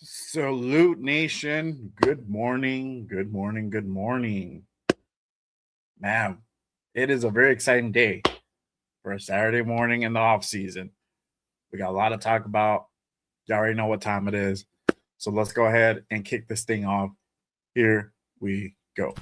Salute Nation. Good morning. Good morning. Good morning. Man, it is a very exciting day for a Saturday morning in the off season. We got a lot to talk about. You already know what time it is. So let's go ahead and kick this thing off. Here we go.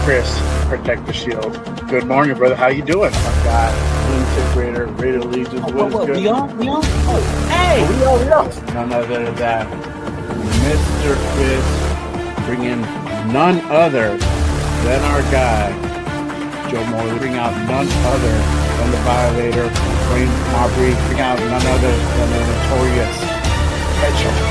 Chris, protect the shield. Good morning, brother. How you doing? My guy, Raider, Raider Legions. What is good? We on? Oh, hey! We on. None other than Mr. Chris, bringing none other than our guy, Joe Morley, bring out none other than the Violator, Wayne Marbury, bring out none other than the notorious Mitchell.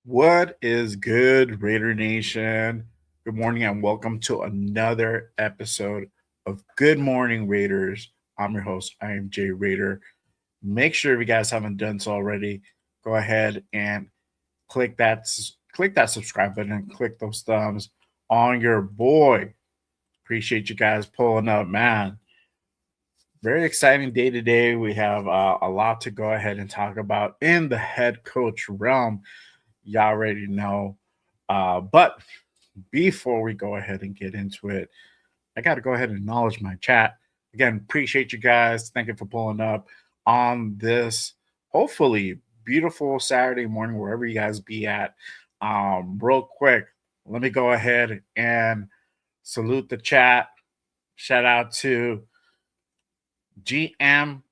What is good, Raider Nation? Good morning and welcome to another episode of Good Morning Raiders. I'm your host, I am Jay Raider. Make sure if you guys haven't done so already, go ahead and click that subscribe button and click those thumbs on your boy. Appreciate you guys pulling up, man. Very exciting day today. We have a lot to go ahead and talk about in the head coach realm. Y'all already know. But before we go ahead and get into it, I got to go ahead and acknowledge my chat. Again, appreciate you guys. Thank you for pulling up on this, hopefully, beautiful Saturday morning, wherever you guys be at. Real quick, let me go ahead and salute the chat. Shout out to GM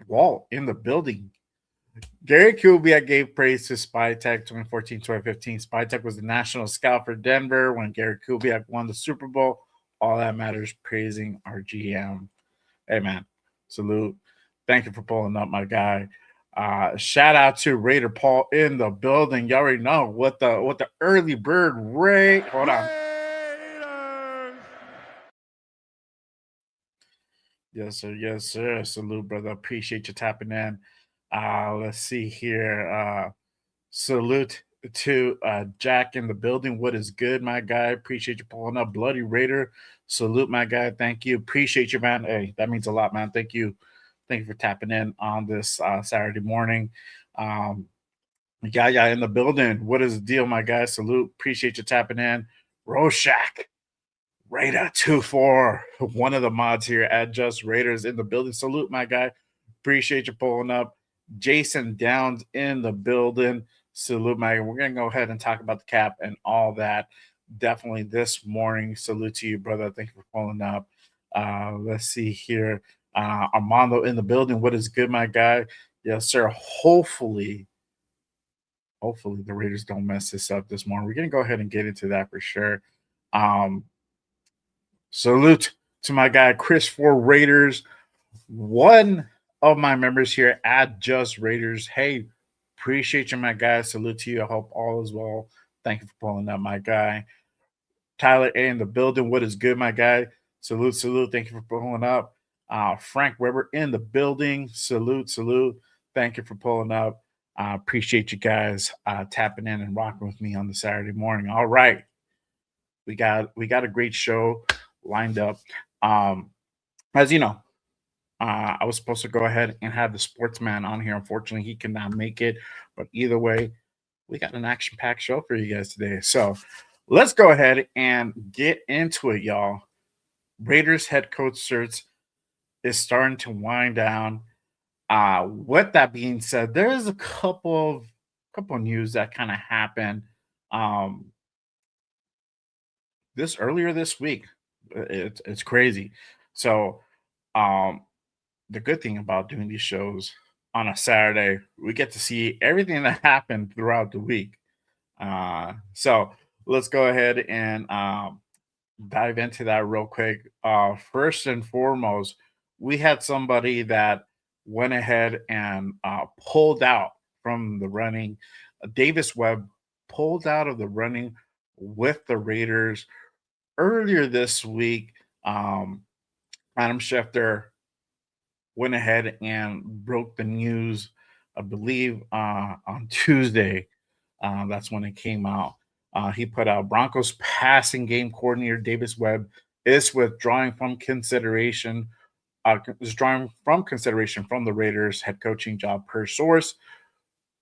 Walt in the building. Gary Kubiak gave praise to Spytech 2014-2015. Spytech was the national scout for Denver when Gary Kubiak won the Super Bowl. All that matters, praising our GM. Hey, man, salute. Thank you for pulling up, my guy. Shout out to Raider Paul in the building. You already know what the early bird rate. Hold on. Yes, sir. Yes, sir. Salute, brother. Appreciate you tapping in. Let's see here. Salute to Jack in the building. What is good, my guy? Appreciate you pulling up. Bloody Raider. Salute, my guy. Thank you. Appreciate you, man. Hey, that means a lot, man. Thank you. Thank you for tapping in on this Saturday morning. Yeah, in the building. What is the deal, my guy? Salute. Appreciate you tapping in. Rorschach. Raider 24. One of the mods here at Just Raiders in the building. Salute, my guy. Appreciate you pulling up. Jason Downs in the building. Salute, Megan. We're going to go ahead and talk about the cap and all that definitely this morning. Salute to you, brother. Thank you for pulling up. Let's see here. Armando in the building. What is good, my guy? Yes, sir. Hopefully the Raiders don't mess this up this morning. We're going to go ahead and get into that for sure. Salute to my guy, Chris for Raiders. One of my members here at Just Raiders. Hey, appreciate you, my guy. Salute to you. I hope all is well. Thank you for pulling up, my guy. Tyler A in the building. What is good, my guy? Salute. Thank you for pulling up. Frank Weber in the building. Salute. Thank you for pulling up. Appreciate you guys tapping in and rocking with me on the Saturday morning. All right. we got a great show lined up. Um, as you know, I was supposed to go ahead and have the sportsman on here. Unfortunately, he cannot make it. But either way, we got an action-packed show for you guys today. So let's go ahead and get into it, y'all. Raiders head coach search is starting to wind down. With that being said, there is a couple of news that kind of happened um, this earlier this week. It's crazy. So um, the good thing about doing these shows on a Saturday, we get to see everything that happened throughout the week. So let's go ahead and dive into that real quick. First and foremost, we had somebody that went ahead and pulled out from the running. Davis Webb pulled out of the running with the Raiders earlier this week. Um, Adam Schefter went ahead and broke the news, I believe, on Tuesday. That's when it came out. He put out Broncos passing game coordinator Davis Webb is withdrawing from consideration. Is drawing from consideration from the Raiders head coaching job per source.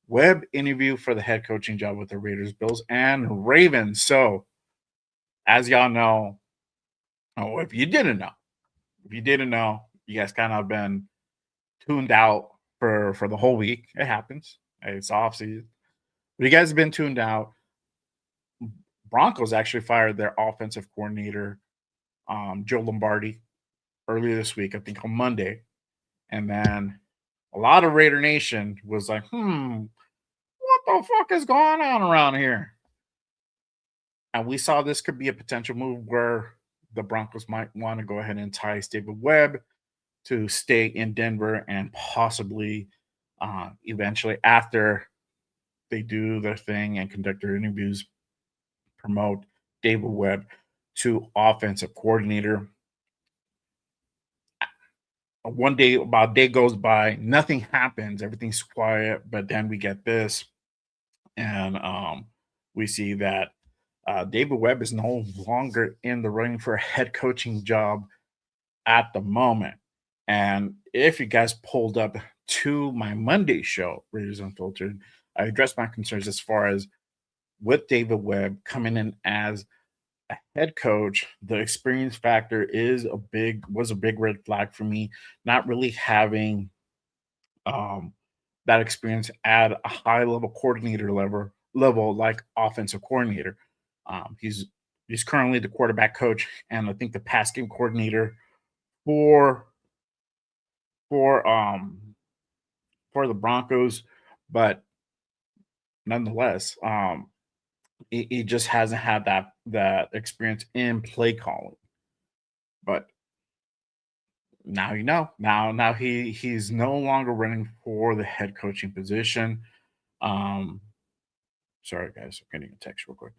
Webb interview for the head coaching job with the Raiders, Bills, and Ravens. So, as y'all know, oh, if you didn't know, you guys kind of been tuned out for the whole week. It happens. It's off season. But you guys have been tuned out. Broncos actually fired their offensive coordinator, Joe Lombardi, earlier this week, I think on Monday. And then a lot of Raider Nation was like, what the fuck is going on around here? And we saw this could be a potential move where the Broncos might want to go ahead and entice David Webb to stay in Denver and possibly eventually, after they do their thing and conduct their interviews, promote David Webb to offensive coordinator. One day, about a day goes by, nothing happens, everything's quiet, but then we get this, and we see that David Webb is no longer in the running for a head coaching job at the moment. And if you guys pulled up to my Monday show, Raiders Unfiltered, I addressed my concerns as far as with David Webb coming in as a head coach, the experience factor was a big red flag for me. Not really having um, that experience at a high level coordinator level like offensive coordinator. He's currently the quarterback coach and I think the pass game coordinator for for um for the Broncos, but nonetheless, he just hasn't had that experience in play calling. But now you know. Now he's no longer running for the head coaching position. Um, sorry guys, I'm getting a text real quick.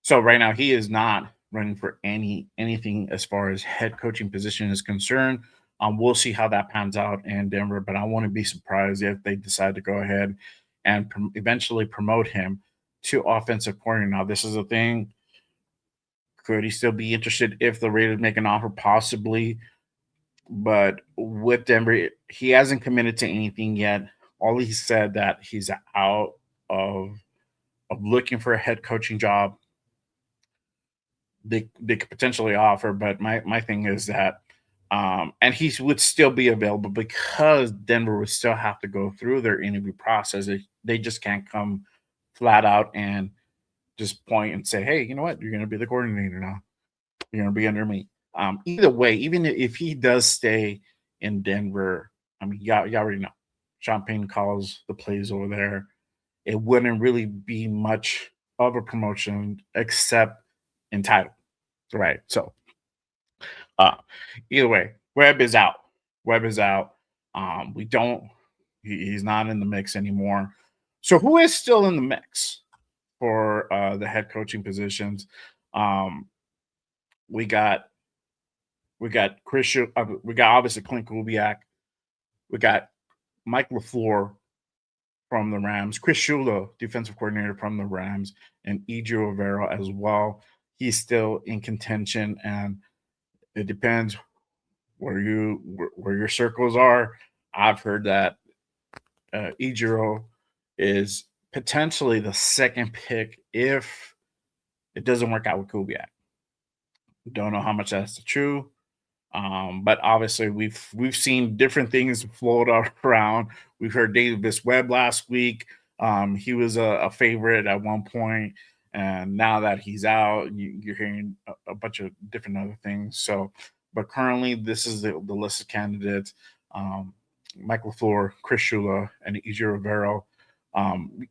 So right now he is not running for anything as far as head coaching position is concerned. We'll see how that pans out in Denver, but I wouldn't be surprised if they decide to go ahead and eventually promote him to offensive coordinator. Now, this is a thing. Could he still be interested if the Raiders make an offer? Possibly, but with Denver, he hasn't committed to anything yet. All he said that he's out of looking for a head coaching job. They could potentially offer, but my thing is that and he would still be available because Denver would still have to go through their interview process. They just can't come flat out and just point and say, "Hey, you know what? You're going to be the coordinator now. You're going to be under me." Either way, even if he does stay in Denver, I mean, you already know. Sean Payton calls the plays over there. It wouldn't really be much of a promotion except in title, right? So, uh, either way, Webb is out. Webb is out. We don't. He's not in the mix anymore. So, who is still in the mix for the head coaching positions? Um, we got we got obviously Klint Kubiak. We got Mike LaFleur from the Rams, Chris Shula, defensive coordinator from the Rams, and Ejiro Rivera as well. he's still in contention, and it depends where your circles are. I've heard that Ijiro is potentially the second pick if it doesn't work out with Kubiak. Don't know how much that's true. But obviously we've seen different things float around. We've heard Davis Webb last week. He was a favorite at one point, and now that he's out, you're hearing a bunch of different other things. So, but currently, this is the list of candidates: Mike LaFleur, Chris Shula, and Ejiro Rivero.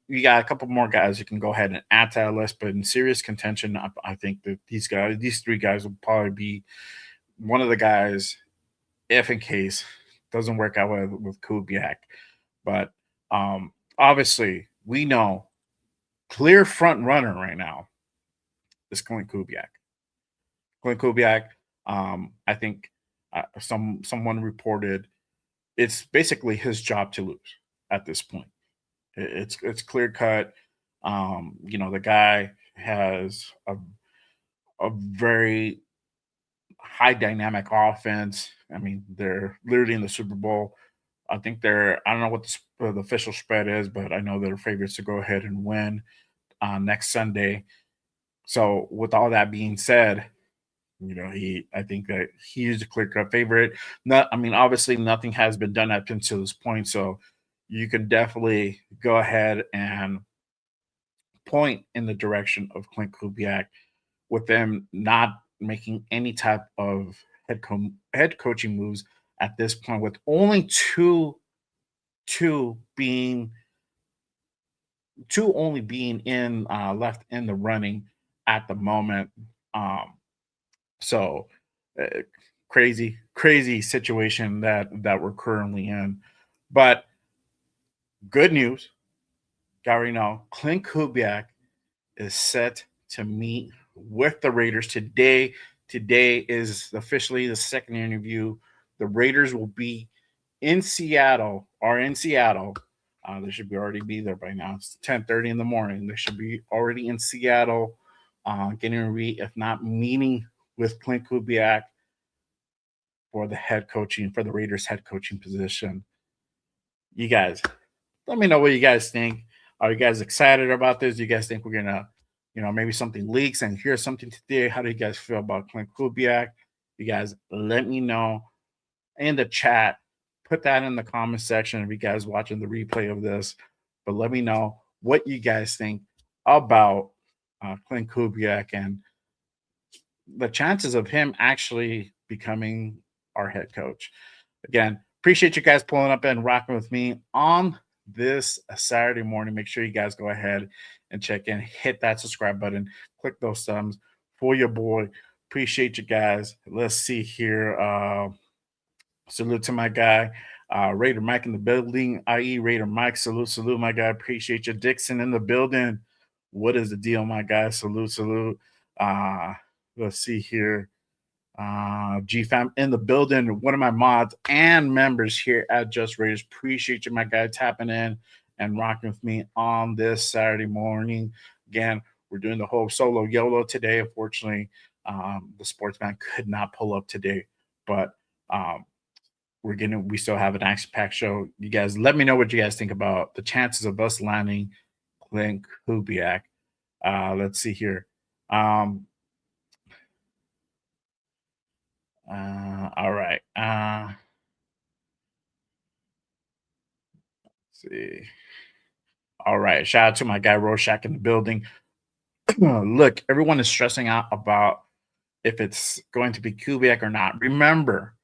We got a couple more guys you can go ahead and add to that list, but in serious contention, I think that these three guys will probably be one of the guys if in case doesn't work out with Kubiak. But obviously, we know clear front runner right now is Klint Kubiak. Klint Kubiak, I think someone reported it's basically his job to lose at this point. It's clear cut. The guy has a very high dynamic offense. I mean, they're literally in the Super Bowl. I think I don't know what the official spread is, but I know they're favorites to go ahead and win next Sunday. So, with all that being said, I think that he is a clear cut favorite. I mean, obviously, nothing has been done up until this point. So, you can definitely go ahead and point in the direction of Clint Kubiak with them not making any type of head coaching moves at this point, with only two being two only being in left in the running at the moment. Um, so uh, crazy situation that we're currently in. But good news, Gary, know Clint Kubiak is set to meet with the Raiders today. Today is officially the second interview. The Raiders will be in Seattle or in Seattle. They should be already be there by now. It's 10:30 in the morning. They should be already in Seattle, getting a if not meeting with Clint Kubiak for the Raiders head coaching position. You guys, let me know what you guys think. Are you guys excited about this? Do you guys think we're gonna, maybe something leaks and hear something today? How do you guys feel about Clint Kubiak? You guys let me know in the chat. Put that in the comment section if you guys watching the replay of this. But let me know what you guys think about Clint Kubiak and the chances of him actually becoming our head coach. Again, appreciate you guys pulling up and rocking with me on this Saturday morning. Make sure you guys go ahead and check in, hit that subscribe button, click those thumbs for your boy. Appreciate you guys. Let's see here. Salute to my guy, Raider Mike in the building, i.e. Raider Mike. Salute, my guy. Appreciate you. Dixon in the building. What is the deal, my guy? Salute. Let's see here. GFAM in the building. One of my mods and members here at Just Raiders. Appreciate you, my guy, tapping in and rocking with me on this Saturday morning. Again, we're doing the whole solo YOLO today. Unfortunately, the sportsman could not pull up today, but we still have an action-packed show. You guys let me know what you guys think about the chances of us landing Clint Kubiak. Let's see here. All right. Let's see. All right. Shout out to my guy Rorschach in the building. Look, everyone is stressing out about if it's going to be Kubiak or not. Remember,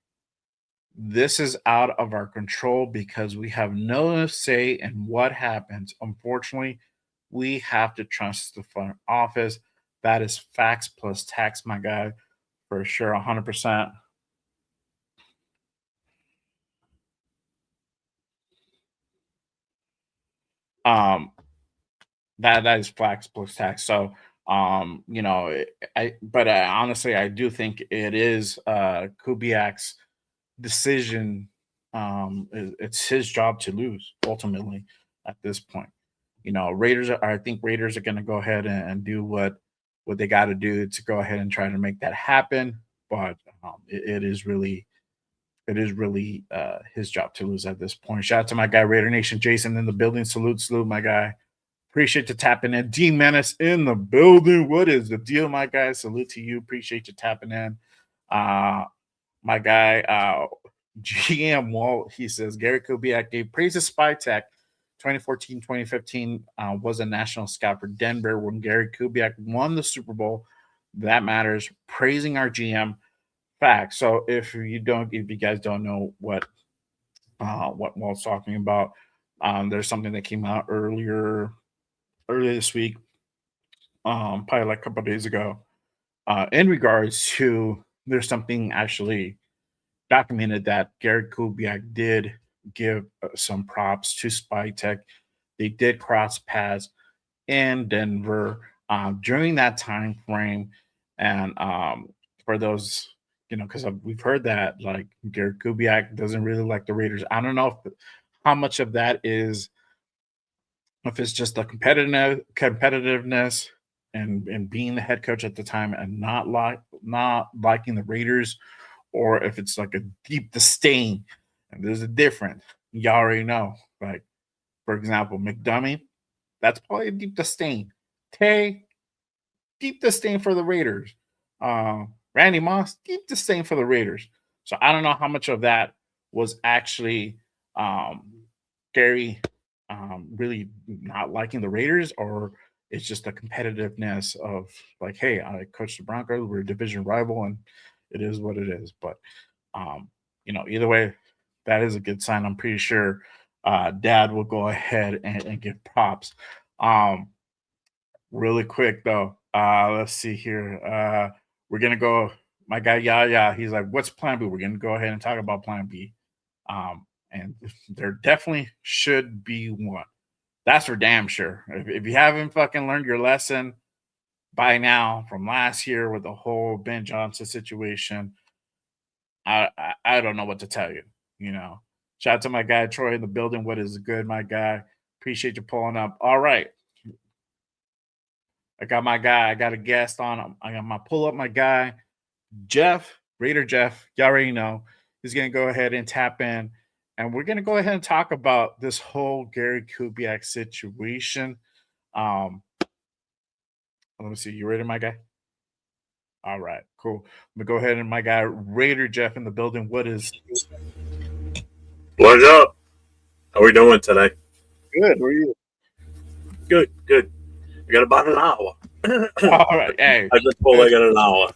this is out of our control because we have no say in what happens. Unfortunately, we have to trust the front office. That is facts plus tax, my guy, for sure, 100%. Um, that is facts plus tax. So, but honestly, I do think it is Kubiak's decision. It's his job to lose ultimately at this point. I think Raiders are going to go ahead and do what what they got to do to go ahead and try to make that happen. But it is really his job to lose at this point. Shout out to my guy Raider Nation Jason in the building. Salute, my guy. Appreciate you tapping in. D Menace in the building. What is the deal, my guy? Salute to you. Appreciate you tapping in. My guy GM Walt, he says Gary Kubiak gave praise to Spy Tech. 2014-2015 was a national scout for Denver when Gary Kubiak won the Super Bowl. That matters. Praising our GM. Fact. So if you guys don't know what Walt's talking about, there's something that came out earlier this week, probably like a couple of days ago, in regards to there's something actually documented that Gary Kubiak did give some props to Spy Tech. They did cross paths in Denver during that time frame, and for those, because we've heard that like Gary Kubiak doesn't really like the Raiders. I don't know how much of that is, if it's just the competitiveness and being the head coach at the time and not liking the Raiders, or if it's like a deep disdain. And there's a difference. You already know. Like, for example, McDummy, that's probably a deep disdain. Tay, deep disdain for the Raiders. Randy Moss, deep disdain for the Raiders. So I don't know how much of that was actually Gary really not liking the Raiders, or it's just the competitiveness of like, hey, I coach the Broncos, we're a division rival, and it is what it is. But either way, that is a good sign. I'm pretty sure Dad will go ahead and give props. Really quick though, let's see here. We're gonna go. My guy Yaya, he's like, "What's Plan B?" We're gonna go ahead and talk about Plan B. And there definitely should be one. That's for damn sure. If you haven't fucking learned your lesson by now from last year with the whole Ben Johnson situation, I don't know what to tell you. Shout out to my guy Troy in the building. What is good, my guy? Appreciate you pulling up. All right, I got my guy. I got a guest on. I got my pull up my guy Jeff Raider Jeff. You already know he's gonna go ahead and tap in. And we're going to go ahead and talk about this whole Gary Kubiak situation. Let me see. You ready, my guy? All right, cool. I'm going to go ahead and my guy, Raider Jeff in the building. What's up? How are we doing today? Good. How are you? Good. I got about an hour. All right. Hey. I just told I got an hour.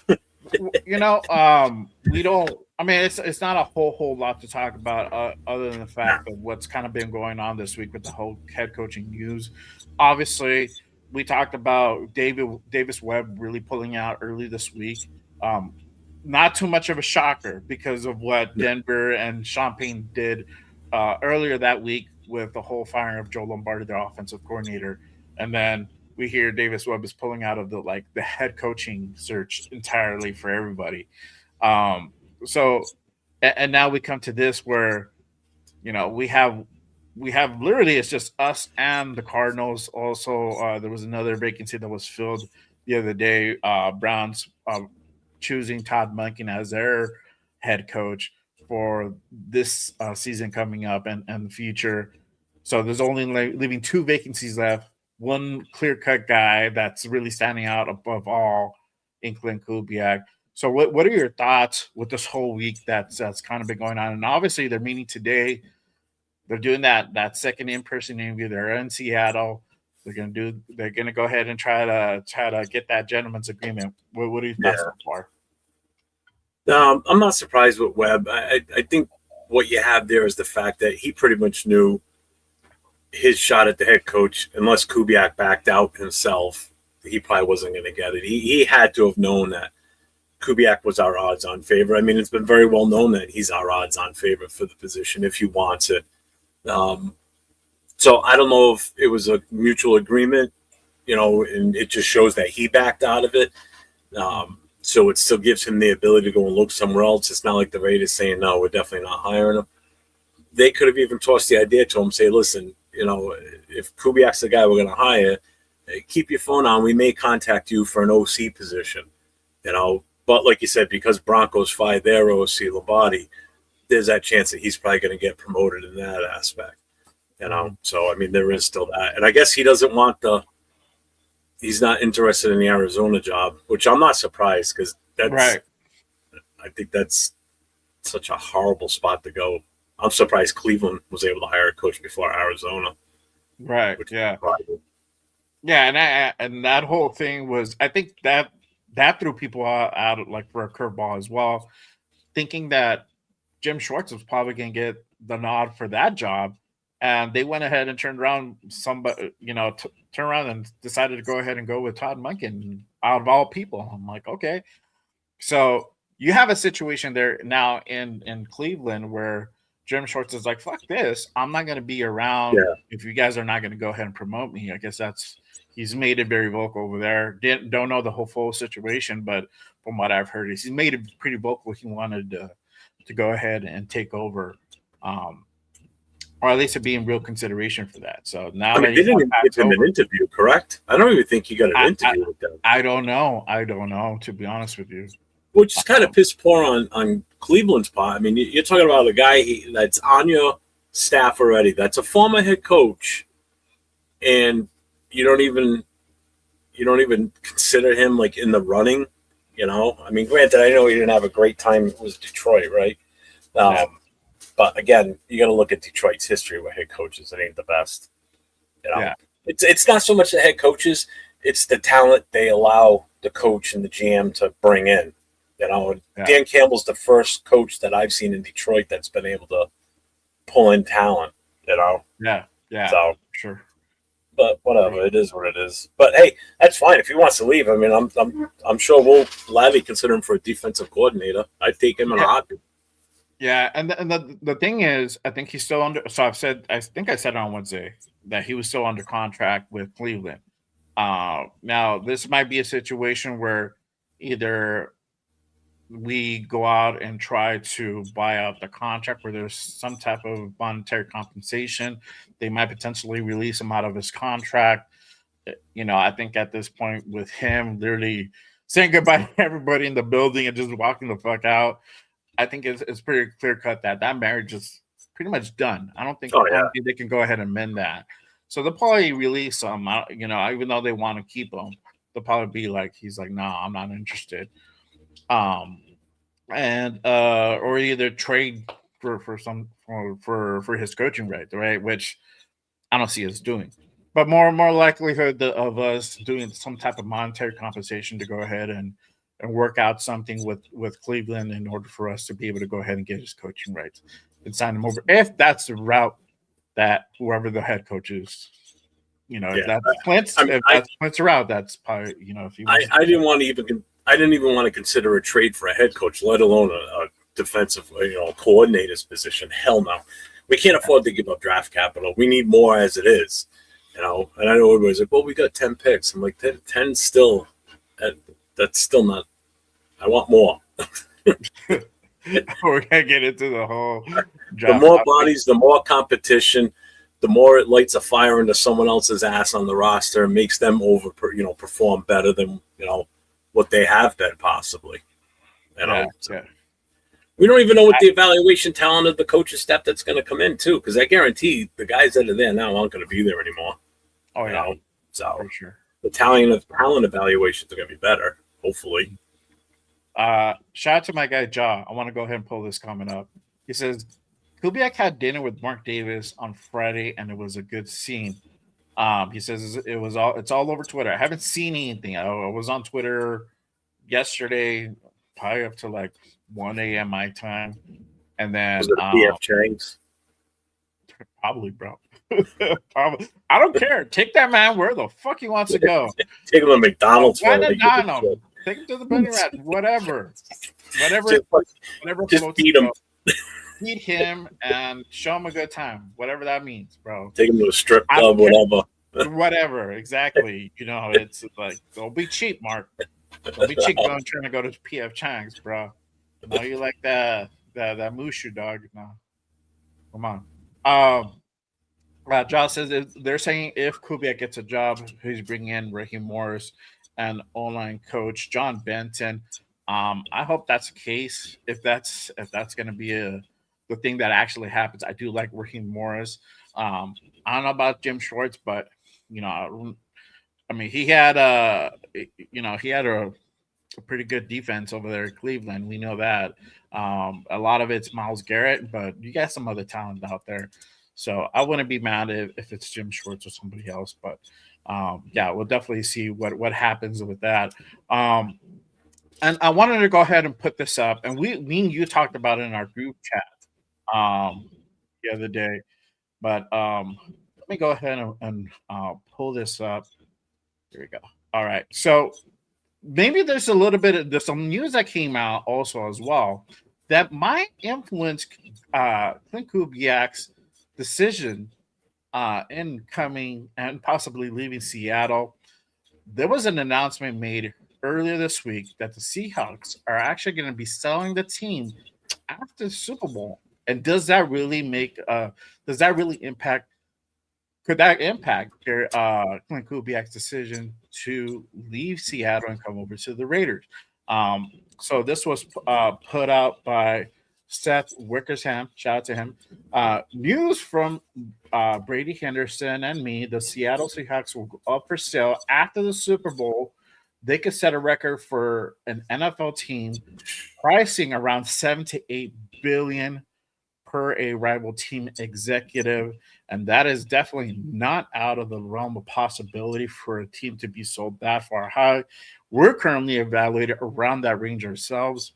We don't. I mean, it's not a whole lot to talk about other than the fact of what's kind of been going on this week with the whole head coaching news. Obviously, we talked about Davis Webb really pulling out early this week. Not too much of a shocker because of what Denver and Sean Payton did earlier that week with the whole firing of Joe Lombardi, their offensive coordinator, and then we hear Davis Webb is pulling out of the head coaching search entirely for everybody. So, and now we come to this where, we have literally it's just us and the Cardinals. Also, there was another vacancy that was filled the other day. Browns choosing Todd Monken as their head coach for this season coming up and the future. So there's only leaving two vacancies left. One clear-cut guy that's really standing out above all, Is Klint Kubiak. So what are your thoughts with this whole week that's kind of been going on? And obviously they're meeting today. They're doing that second in-person interview. They're in Seattle. They're gonna go ahead and try to get that gentleman's agreement. What are your thoughts so far? I'm not surprised with Webb. I think what you have there is the fact that he pretty much knew his shot at the head coach, unless Kubiak backed out himself, he probably wasn't going to get it. He had to have known that Kubiak was our odds-on favorite. I mean, it's been very well known that he's our odds-on favorite for the position if he wants it. So I don't know if it was a mutual agreement, and it just shows that he backed out of it. So it still gives him the ability to go and look somewhere else. It's not like the Raiders saying, no, we're definitely not hiring him. They could have even tossed the idea to him, say, listen, if Kubiak's the guy we're going to hire keep your phone on. We may contact you for an OC position, But like you said, because Broncos fired their OC Lombardi, there's that chance that he's probably going to get promoted in that aspect. So I mean, there is still that, and I guess he doesn't want he's not interested in the Arizona job, which I'm not surprised because that's right. I think that's such a horrible spot to go. I'm surprised Cleveland was able to hire a coach before Arizona. Right. Yeah. Yeah, and that whole thing was, I think that threw people out like for a curveball as well, thinking that Jim Schwartz was probably going to get the nod for that job, and they went ahead and turned around turn around and decided to go ahead and go with Todd Monken out of all people. I'm like, okay, so you have a situation there now in Cleveland where Jim Schwartz is like, fuck this, I'm not going to be around if you guys are not going to go ahead and promote me. I guess he's made it very vocal over there. Don't know the whole full situation, but from what I've heard, he's made it pretty vocal. He wanted to go ahead and take over, or at least to be in real consideration for that. So now they didn't even give him an interview, correct? I don't even think he got an interview with them. I don't know, to be honest with you. Which is kind of piss poor on Cleveland's part. I mean, you're talking about a guy that's on your staff already. That's a former head coach, and you don't even consider him like in the running. I mean, granted, I know he didn't have a great time. It was Detroit, right? But again, you got to look at Detroit's history with head coaches. It ain't the best. It's not so much the head coaches; it's the talent they allow the coach and the GM to bring in. Dan Campbell's the first coach that I've seen in Detroit that's been able to pull in talent. Yeah. So sure. But whatever, it is what it is. But hey, that's fine if he wants to leave. I mean, I'm sure we'll gladly consider him for a defensive coordinator. I'd take him in a heartbeat. Yeah, and the thing is, I think he's still under. So I think I said on Wednesday that he was still under contract with Cleveland. Now this might be a situation where either we go out and try to buy out the contract where there's some type of monetary compensation. They might potentially release him out of his contract. I think at this point with him literally saying goodbye to everybody in the building and just walking the fuck out, I think it's pretty clear cut that marriage is pretty much done. I don't think they can go ahead and mend that. So they'll probably release him, even though they want to keep him, they'll probably be like, he's like, no, I'm not interested. Or either trade for his coaching right, which I don't see us doing, but more likelihood of us doing some type of monetary compensation to go ahead and work out something with Cleveland in order for us to be able to go ahead and get his coaching rights and sign him over. If that's the route that whoever the head coach is, if that's Klint's route, that's probably, if he I didn't even want to consider a trade for a head coach, let alone a defensive, coordinator's position. Hell no. We can't afford to give up draft capital. We need more as it is, And I know everybody's like, well, we got 10 picks. I'm like, 10 still, that's still not, I want more. We're going to get into the whole draft. The more bodies, the more competition, the more it lights a fire into someone else's ass on the roster and makes them perform better than, what they have been possibly. We don't even know what the evaluation talent of the coach's step that's going to come in too, because I guarantee the guys that are there now aren't going to be there anymore. Oh yeah, so for sure. The talent evaluations are going to be better, hopefully. Shout out to my guy Ja. I want to go ahead and pull this comment up. He says Kubiak had dinner with Mark Davis on Friday, and it was a good scene. He says it's all over Twitter. I haven't seen anything. I was on Twitter yesterday, probably up to like 1 a.m. my time, and then was it PF Chang's? Probably, bro. Probably. I don't care. Take that man where the fuck he wants to go. Take him to McDonald's. Take him to the Bunny Rat. Whatever. Just feed him. Feed him and show him a good time. Whatever that means, bro. Take him to a strip club, whatever. Whatever, exactly. It's like, don't be cheap, Mark. Don't be cheap going trying to go to PF Chang's, bro. No, you like that Mushu dog. No. Come on. Josh says they're saying if Kubiak gets a job, he's bringing in Raheem Morris and online coach John Benton. I hope that's the case. If that's going to be the thing that actually happens, I do like Raheem Morris. I don't know about Jim Schwartz, but you know, I mean, he had a pretty good defense over there at Cleveland. We know that. A lot of it's Miles Garrett, but you got some other talent out there. So I wouldn't be mad if it's Jim Schwartz or somebody else. But yeah, we'll definitely see what happens with that. Um, and I wanted to go ahead and put this up, and me and you talked about it in our group chat the other day. But let me go ahead and pull this up. Here we go. All right. So maybe there's some news that came out also as well that might influence Clint Kubiak's decision in coming and possibly leaving Seattle. There was an announcement made earlier this week that the Seahawks are actually going to be selling the team after the Super Bowl. And does that really impact could that impact Clint Kubiak's decision to leave Seattle and come over to the Raiders? So this was put out by Seth Wickersham. Shout out to him. News from Brady Henderson and me: the Seattle Seahawks will go up for sale after the Super Bowl. They could set a record for an NFL team pricing around 7 to 8 billion per a rival team executive. And that is definitely not out of the realm of possibility for a team to be sold that far high. We're currently evaluated around that range ourselves.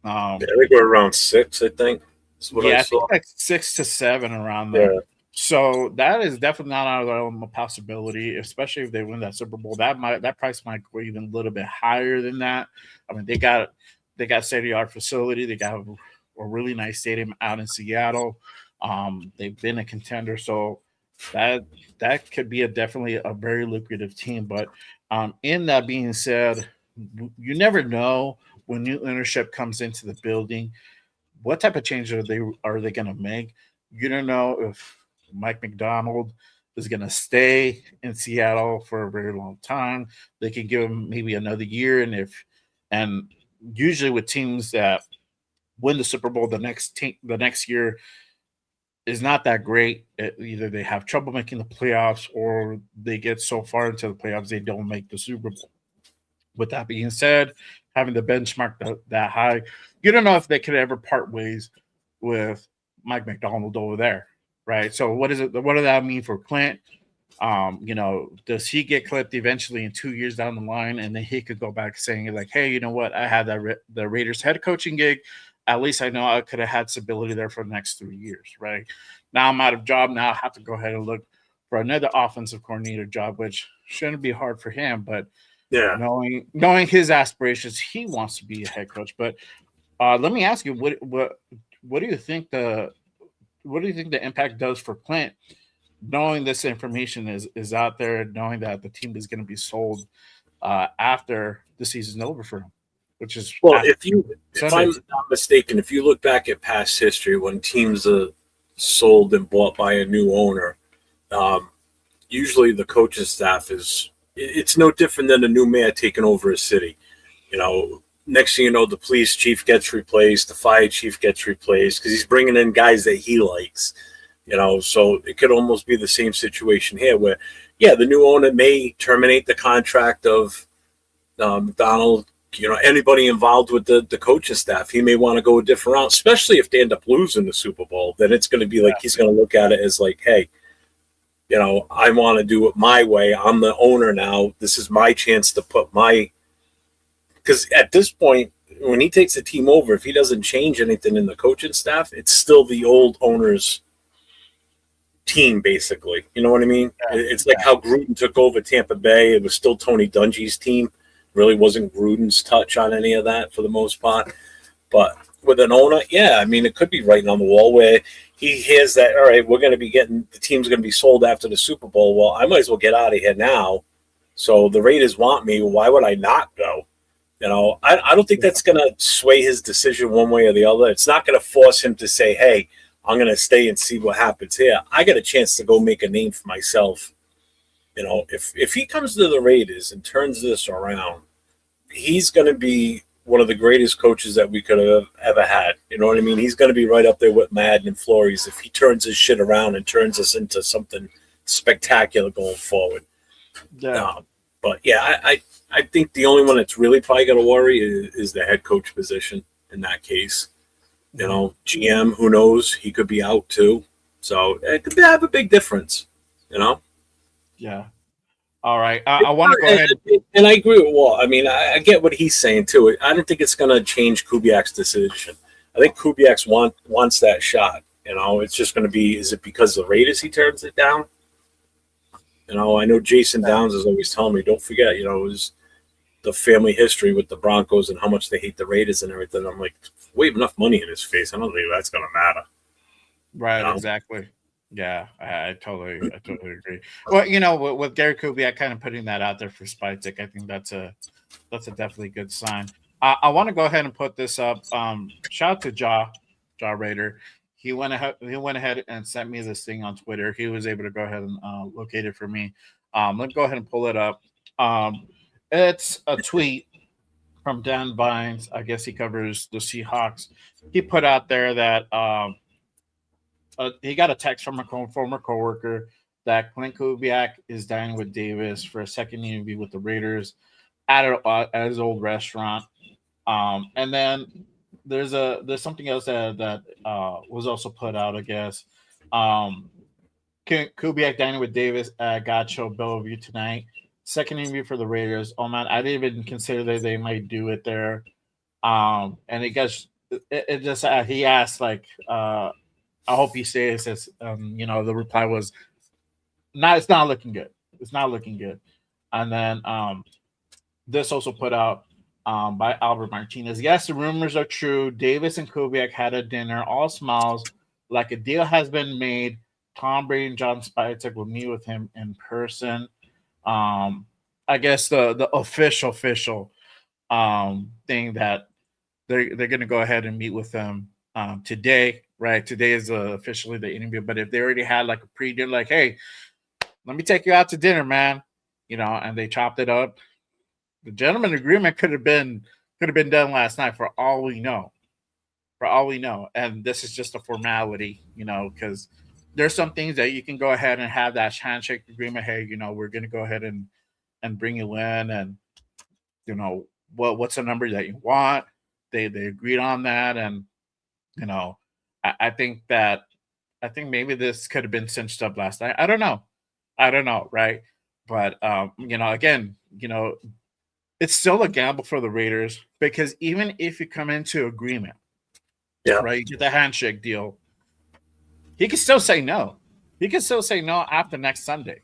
Yeah, I think we're around 6, I think. That's what Yeah, I I think saw. like 6 to 7 around there. Yeah. So that is definitely not out of the realm of possibility, especially if they win that Super Bowl. That price might go even a little bit higher than that. I mean, they got state of the art facility. They got a really nice stadium out in Seattle. They've been a contender, so that that could be definitely a very lucrative team. But in that being said, you never know when new ownership comes into the building what type of changes are they going to make. You don't know if Mike McDonald is going to stay in Seattle for a very long time. They can give him maybe another year, and usually with teams that win the Super Bowl the next year is not that great. Either they have trouble making the playoffs or they get so far into the playoffs they don't make the Super Bowl. With that being said, having the benchmark that high, you don't know if they could ever part ways with Mike McDonald over there, right? So what is it? What does that mean for Clint? Does he get clipped eventually in 2 years down the line, and then he could go back saying like, "Hey, you know what? I had the Raiders head coaching gig. At least I know I could have had stability there for the next 3 years, right? Now I'm out of job. Now I have to go ahead and look for another offensive coordinator job, which shouldn't be hard for him, but." Yeah. Knowing his aspirations, he wants to be a head coach. But let me ask you, what do you think the impact does for Clint, knowing this information is out there, knowing that the team is going to be sold after the season's over for him, which is Well, if Sunday. I'm not mistaken, if you look back at past history when teams are sold and bought by a new owner, usually the coaching staff it's no different than a new mayor taking over a city. Next thing you know, the police chief gets replaced, the fire chief gets replaced because he's bringing in guys that he likes. So it could almost be the same situation here where, yeah, the new owner may terminate the contract of McDonald. Anybody involved with the coaching staff, he may want to go a different route, especially if they end up losing the Super Bowl. Then it's going to be like he's going to look at it as like, hey, I want to do it my way. I'm the owner now. This is my chance to put because at this point, when he takes the team over, if he doesn't change anything in the coaching staff, it's still the old owner's team, basically. You know what I mean? It's like how Gruden took over Tampa Bay. It was still Tony Dungy's team. Really wasn't Gruden's touch on any of that for the most part. But with an owner, yeah, I mean, it could be writing on the wall where he hears that, all right, the team's going to be sold after the Super Bowl. Well, I might as well get out of here now. So the Raiders want me. Why would I not go? I don't think that's going to sway his decision one way or the other. It's not going to force him to say, hey, I'm going to stay and see what happens here. I got a chance to go make a name for myself. You know, if he comes to the Raiders and turns this around, he's going to be one of the greatest coaches that we could have ever had. You know what I mean? He's going to be right up there with Madden and Flores if he turns his shit around and turns us into something spectacular going forward. Yeah. But yeah, I think the only one that's really probably going to worry is the head coach position in that case. You know, GM, who knows? He could be out too. So it could have a big difference, you know? Yeah. All right. I want to go ahead. And I agree with Walt. I mean, I get what he's saying too. I don't think it's going to change Kubiak's decision. I think Kubiak wants that shot. You know, it's just going to be, is it because of the Raiders he turns it down? You know, I know Jason Downs is always telling me, don't forget, you know, it was the family history with the Broncos and how much they hate the Raiders and everything. I'm like, we have enough money in his face. I don't think that's going to matter. Right, you know? Exactly. Yeah, I totally agree. Well, you know, with Gary Kubiak kind of putting that out there for Spytek, I think that's a definitely good sign. I want to go ahead and put this up. Shout out to Jaw Raider. He went ahead and sent me this thing on Twitter. He was able to go ahead and locate it for me. Let's go ahead and pull it up. It's a tweet from Dan Vines. I guess he covers the Seahawks. He put out there that he got a text from a former coworker that Klint Kubiak is dining with Davis for a second interview with the Raiders at his old restaurant. And then there's something else that was also put out, I guess. Kubiak dining with Davis at Gacho Bellevue tonight. Second interview for the Raiders. Oh man, I didn't even consider that they might do it there. And it just he asked like I hope he stays. Says, you know, the reply was, it's not looking good. It's not looking good. And then this also put out by Albert Martinez. Yes, the rumors are true. Davis and Kubiak had a dinner, all smiles, like a deal has been made. Tom Brady and John Spytek will meet with him in person. I guess the official thing that they're going to go ahead and meet with them today. Right, today is officially the interview. But if they already had like a pre-dinner, like, hey, let me take you out to dinner, man, you know, and they chopped it up, the gentleman agreement could have been done last night for all we know. And this is just a formality, you know, because there's some things that you can go ahead and have that handshake agreement. Hey, you know, we're going to go ahead and bring you in, and you know what's the number that you want. They agreed on that, and you know. I think maybe this could have been cinched up last night. I don't know, right? But you know, again, you know, it's still a gamble for the Raiders because even if you come into agreement, right, you get the handshake deal, he can still say no. He can still say no after next Sunday.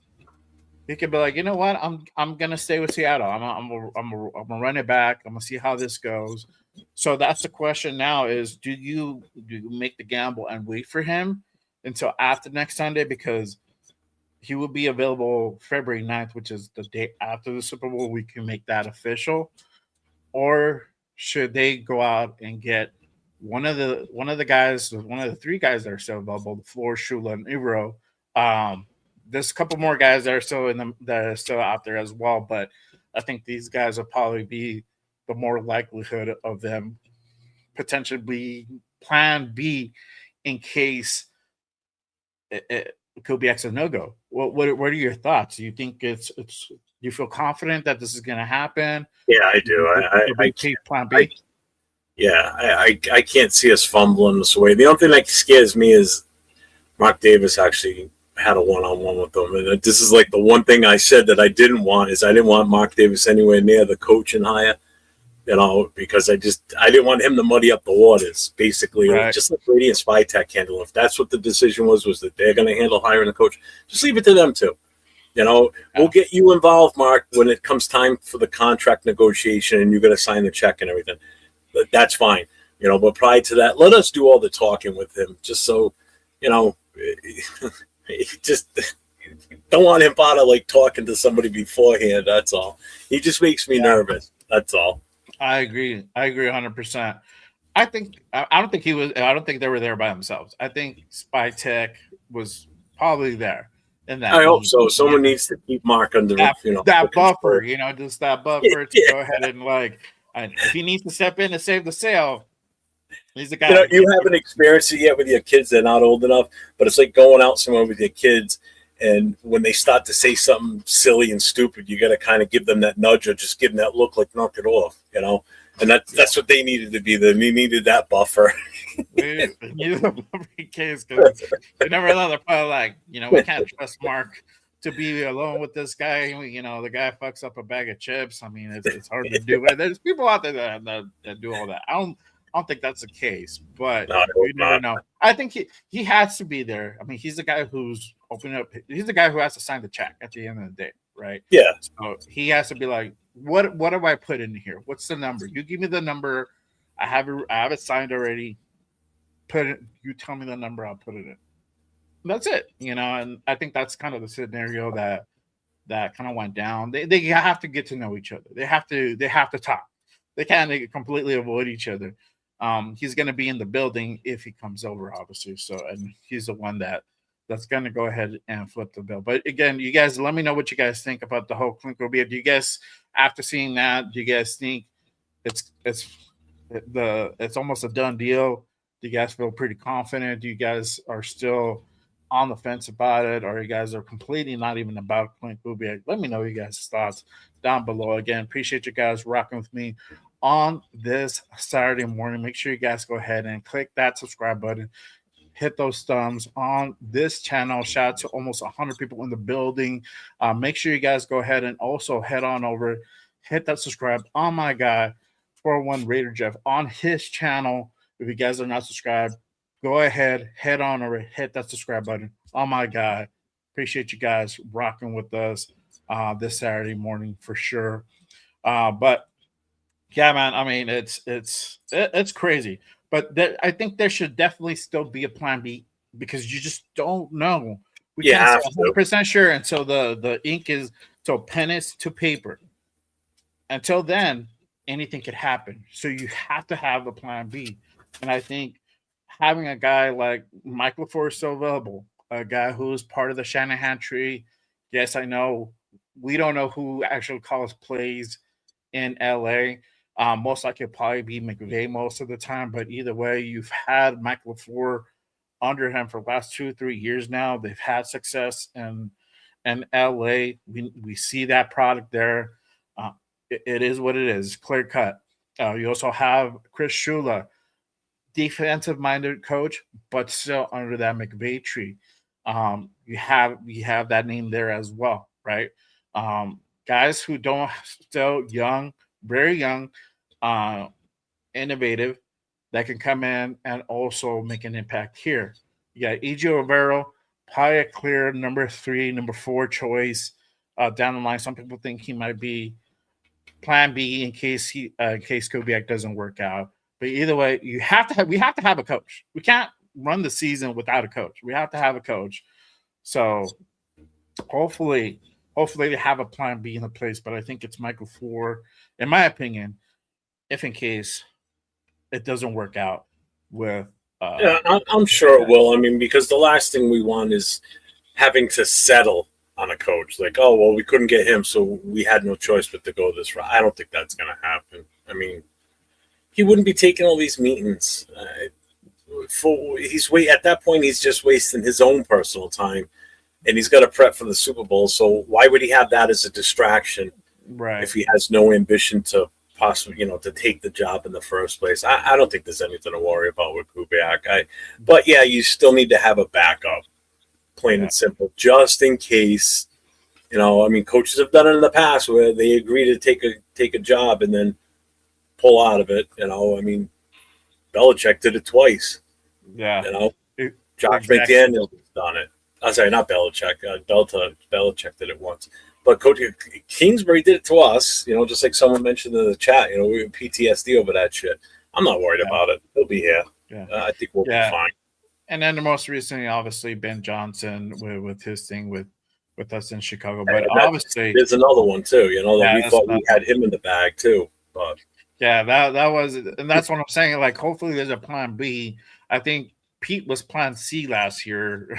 He could be like, you know what, I'm gonna stay with Seattle. I'm gonna run it back. I'm gonna see how this goes. So that's the question now: is do you make the gamble and wait for him until after next Sunday because he will be available February 9th, which is the day after the Super Bowl. We can make that official, or should they go out and get one of the three guys that are still available: the Flores, Shula, and Ibro. There's a couple more guys that are still out there as well, but I think these guys will probably be the more likelihood of them potentially be plan B in case Kubiak's a no-go. What are your thoughts? Do you think do you feel confident that this is going to happen? Yeah, I do. I plan B. I can't see us fumbling this way. The only thing that scares me is Mark Davis actually had a one-on-one with them, and this is like the one thing I said that I didn't want Mark Davis anywhere near the coaching hire. You know, because I didn't want him to muddy up the waters, basically. Right. Just let Brady and Spytek handle it. If that's what the decision was that they're going to handle hiring a coach, just leave it to them too. You know, we'll get you involved, Mark, when it comes time for the contract negotiation and you're going to sign the check and everything. But that's fine. You know, but prior to that, let us do all the talking with him, just so, you know, just don't want him out of like talking to somebody beforehand. That's all. He just makes me nervous. That's all. I agree 100%. I think I don't think he was. I don't think they were there by themselves. I think Spy Tech was probably there in that I hope so. meeting. You Someone know, needs to keep Mark under, the that buffer. control. You know, just that buffer to Yeah. go ahead and like, and if he needs to step in and save the sale, he's the guy. You haven't experienced it yet with your kids. They're not old enough, but it's like going out somewhere with your kids. And when they start to say something silly and stupid, you got to kind of give them that nudge or just give them that look like knock it off. And that's what they needed to be. They needed that buffer. We needed a buffer in case because you never know. They're probably like, we can't trust Mark to be alone with this guy. The guy fucks up a bag of chips. I mean, it's hard to do. There's people out there that do all that. I don't think that's the case, but No, I hope you never not. know. I think he has to be there. I mean, he's the guy who's opening up. He's the guy who has to sign the check at the end of the day, right? Yeah. So he has to be like, what do I put in here? What's the number? You give me the number. I have it signed already. Put it. You tell me the number. I'll put it in. That's it. And I think that's kind of the scenario that kind of went down. They have to get to know each other. They have to talk. They can't completely avoid each other. He's going to be in the building if he comes over, obviously. So, and he's the one that's going to go ahead and flip the bill. But again, you guys, let me know what you guys think about the whole Klint Kubiak. Do you guys, after seeing that, do you guys think it's almost a done deal? Do you guys feel pretty confident? Do you guys are still on the fence about it, or you guys are completely not even about Klint Kubiak? Let me know you guys' thoughts down below. Again, appreciate you guys rocking with me on this Saturday morning. Make sure you guys go ahead and click that subscribe button. Hit those thumbs on this channel. Shout out to almost 100 people in the building. Make sure you guys go ahead and also head on over, hit that subscribe on my guy, 401 Raider Jeff, on his channel. If you guys are not subscribed, go ahead, head on over, hit that subscribe button. Oh my God. Appreciate you guys rocking with us this Saturday morning for sure. But yeah, man, I mean, it's crazy. But I think there should definitely still be a plan B because you just don't know. We You can't have say to. 100% sure until the ink is, so pen is to paper. Until then, anything could happen. So you have to have a plan B. And I think having a guy like Michael LaFleur still available, a guy who's part of the Shanahan tree. Yes, I know we don't know who actually calls plays in LA. Most likely it'll probably be McVay most of the time, but either way, you've had Michael LaFleur under him for the last 2 or 3 years now. They've had success in LA. We see that product there. It is what it is, clear cut. You also have Chris Shula, defensive minded coach, but still under that McVay tree. You have that name there as well, right? Guys who don't still young, very young, innovative, that can come in and also make an impact here. You got E.J. Rivero, probably a clear number 3, number 4 choice down the line. Some people think he might be plan B in case Kubiak doesn't work out. But either way, we have to have a coach. We can't run the season without a coach. We have to have a coach. So hopefully they have a plan B in the place. But I think it's Michael LaFleur, in my opinion, if in case it doesn't work out with. Yeah, I'm sure it will. I mean, because the last thing we want is having to settle on a coach. Like, oh, well, we couldn't get him, so we had no choice but to go this route. I don't think that's going to happen. I mean, he wouldn't be taking all these meetings. At that point, he's just wasting his own personal time, and he's got to prep for the Super Bowl. So why would he have that as a distraction if he has no ambition to possibly, to take the job in the first place? I don't think there's anything to worry about with Kubiak. But yeah, you still need to have a backup, plain and simple, just in case. I mean, coaches have done it in the past where they agree to take a job and then pull out of it. I mean, Belichick did it twice. Yeah. Josh McDaniels has done it. I'm sorry, not Belichick. Belichick did it once. But Coach Kingsbury did it to us, just like someone mentioned in the chat. We have PTSD over that shit. I'm not worried about it. He'll be here. Yeah. I think we'll be fine. And then the most recently, obviously, Ben Johnson with his thing with us in Chicago. But obviously, there's another one too. We thought we had him in the bag too. But Yeah, that was, and that's what I'm saying. Like, hopefully, there's a plan B. I think Pete was plan C last year,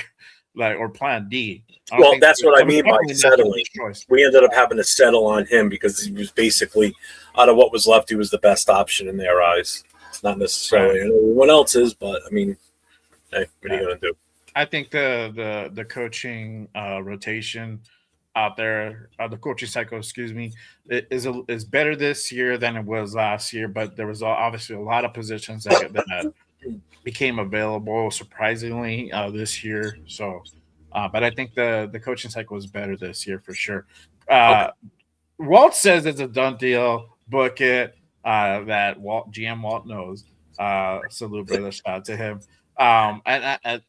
like, or plan D. I don't Well, think that's what I there was mean by definitely no settling. first choice. We ended up having to settle on him because he was basically, out of what was left, he was the best option in their eyes. It's not necessarily Right. anyone else's, but I mean, hey, what are Yeah. you going to do? I think the coaching rotation out there, the coaching cycle, excuse me, is better this year than it was last year. But there was obviously a lot of positions that became available surprisingly this year. So, but I think the coaching cycle is better this year for sure. Okay. Walt says it's a done deal. Book it. That GM Walt knows. Salute, brother. Shout out to him.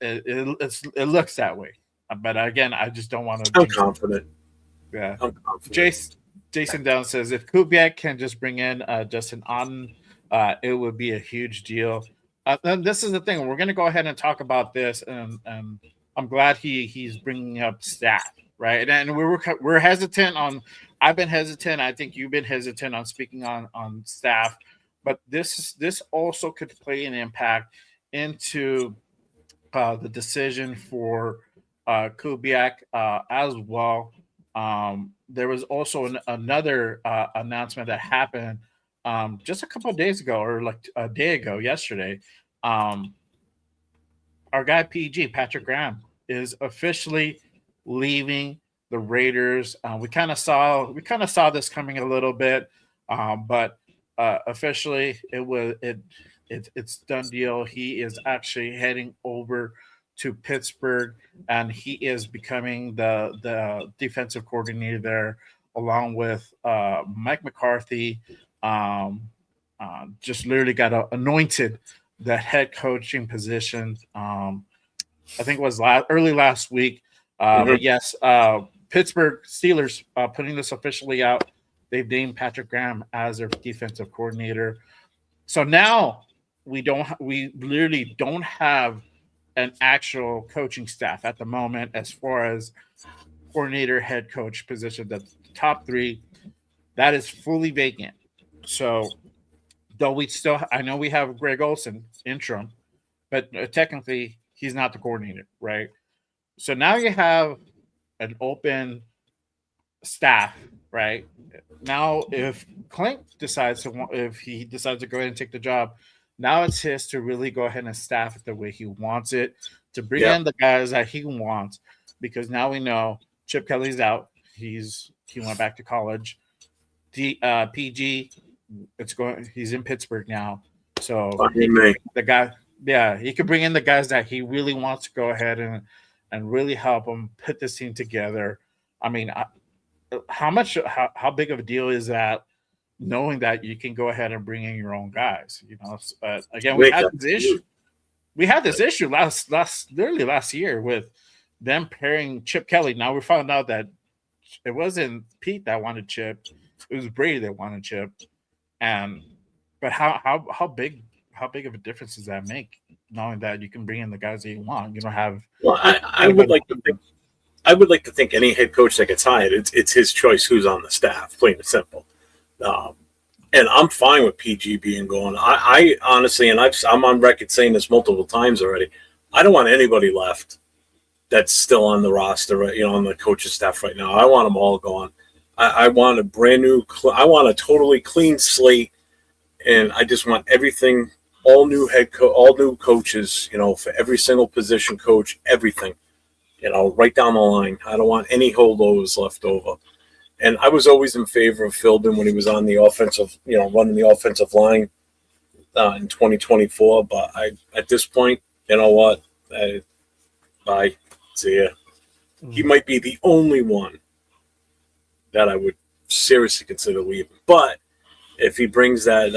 It looks that way. But again, I just don't want to I'm jinx it. confident. Yeah. I'm confident. Jason Down says if Kubiak can just bring in Justin Otten, it would be a huge deal. And this is the thing. We're going to go ahead and talk about this, and I'm glad he's bringing up staff, right? And we're hesitant on. I've been hesitant. I think you've been hesitant on speaking on staff, but this also could play an impact into the decision for Kubiak as well. There was also another announcement that happened just a couple of days ago, or like a day ago, yesterday. Um, our guy PG Patrick Graham is officially leaving the Raiders. We kind of saw this coming a little bit, but officially it's done deal. He is actually heading over to Pittsburgh, and he is becoming the defensive coordinator there, along with Mike McCarthy. Um, just literally got anointed the head coaching position. I think it was early last week. But Mhm. yes, Pittsburgh Steelers putting this officially out. They've named Patrick Graham as their defensive coordinator. So now we literally don't have an actual coaching staff at the moment as far as coordinator, head coach position. The top three that is fully vacant. So though I know we have Greg Olson interim, but technically he's not the coordinator, right? So now you have an open staff, right? Now, if if he decides to go ahead and take the job, now it's his to really go ahead and staff it the way he wants it, to bring Yeah. in the guys that he wants, because now we know Chip Kelly's out. He went back to college. PG, he's in Pittsburgh now, so he Fucking could me. bring the guy. Yeah, he could bring in the guys that he really wants to go ahead and really help him put this team together. I mean, how big of a deal is that? Knowing that you can go ahead and bring in your own guys, But again, Wait, that's huge. we had this issue literally last year with them pairing Chip Kelly. Now we found out that it wasn't Pete that wanted Chip; it was Brady that wanted Chip. And but how big of a difference does that make? Knowing that you can bring in the guys that you want, you don't have Well, I would anybody. like to think. I would like to think any head coach that gets hired, it's his choice who's on the staff, plain and simple. Um, and I'm fine with PG being gone. I honestly, and I'm on record saying this multiple times already. I don't want anybody left that's still on the roster, right, on the coaching staff right now. I want them all gone. I want a brand new. I want a totally clean slate, and I just want everything, all new all new coaches, for every single position coach, everything, right down the line. I don't want any holdovers left over. And I was always in favor of Philbin when he was on the offensive, running the offensive line in 2024. But at this point, you know what? Bye. See ya. He might be the only one that I would seriously consider leaving. But if he brings that,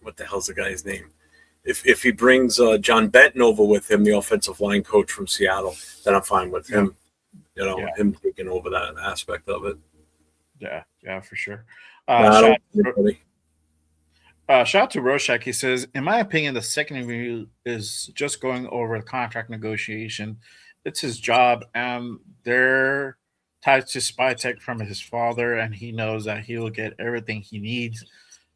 what the hell's the guy's name? If he brings John Benton over with him, the offensive line coach from Seattle, then I'm fine with him. Yeah. Him taking over that aspect of it. Yeah, for sure. Nah, Shout out to Rorschach. He says, in my opinion, the second interview is just going over the contract negotiation. It's his job, and they're tied to spy tech from his father, and he knows that he will get everything he needs.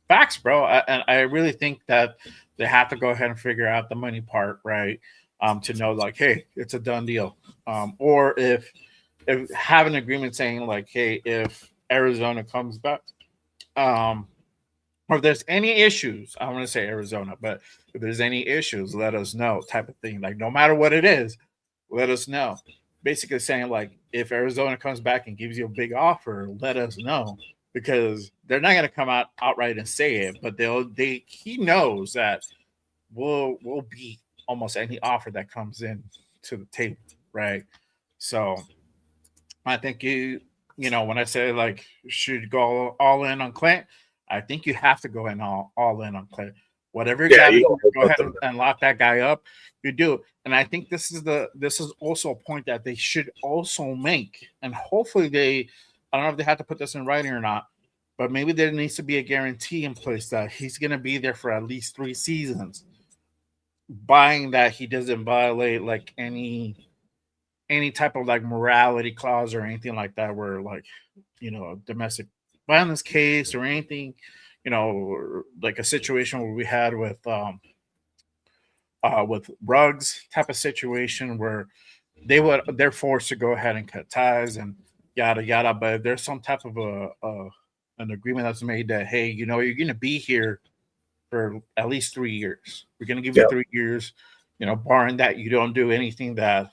Facts, bro. And I really think that they have to go ahead and figure out the money part, right? To know like, hey, it's a done deal. Or if have an agreement saying like, hey, if Arizona comes back, um, or if there's any issues, I want to say Arizona, but if there's any issues, let us know, type of thing. Like no matter what it is, let us know. Basically saying like if Arizona comes back and gives you a big offer, let us know because they're not going to come out outright and say it, but they he knows that we'll beat almost any offer that comes in to the table, right? So I think when I say like should go all in on Clint, I think you have to go in all in on Clint. Whatever you Yeah, got to you do, don't go put ahead them. and lock that guy up. You do, and I think this is also a point that they should also make, and hopefully they. I don't know if they have to put this in writing or not, but maybe there needs to be a guarantee in place that he's going to be there for at least 3 seasons, buying that he doesn't violate like any type of like morality clause or anything like that where like domestic violence case or anything or like a situation where we had with Rugs type of situation where they're forced to go ahead and cut ties and yada yada, but if there's some type of a an agreement that's made that hey, you're going to be here for at least 3 years, we're going to give you Yeah, 3 years, barring that you don't do anything that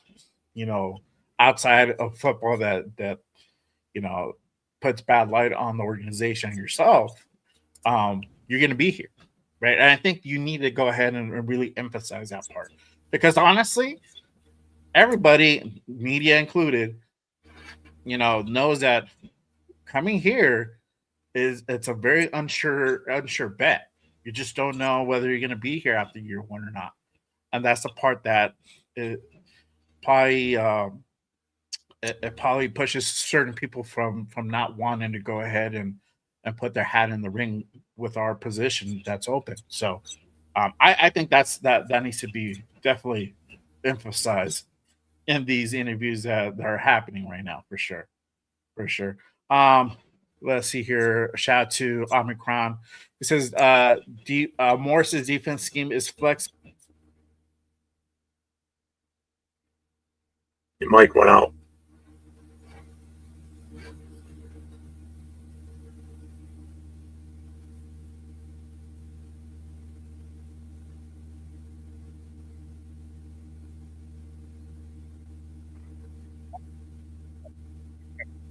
you know, outside of football that you know puts bad light on the organization yourself, you're going to be here, right? And I think you need to go ahead and really emphasize that part because honestly, everybody, media included, knows that coming here it's a very unsure bet. You just don't know whether you're going to be here after year one or not, and that's the part that it probably it probably pushes certain people from not wanting to go ahead and put their hat in the ring with our position that's open. So I think that needs to be definitely emphasized in these interviews that are happening right now for sure, for sure. Um, let's see here. Shout out to Omicron. It says Morris's defense scheme is flex. your mic went out.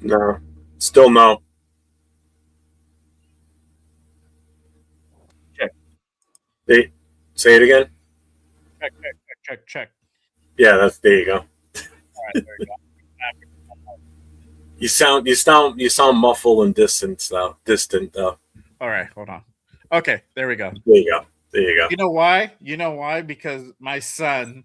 No, still no. Check, They say it again. check. Yeah, that's there you go. All right, there you go. You sound muffled and distant though. Distant though. All right, hold on. Okay, there we go. There you go. There you go. You know why? You know why? Because my son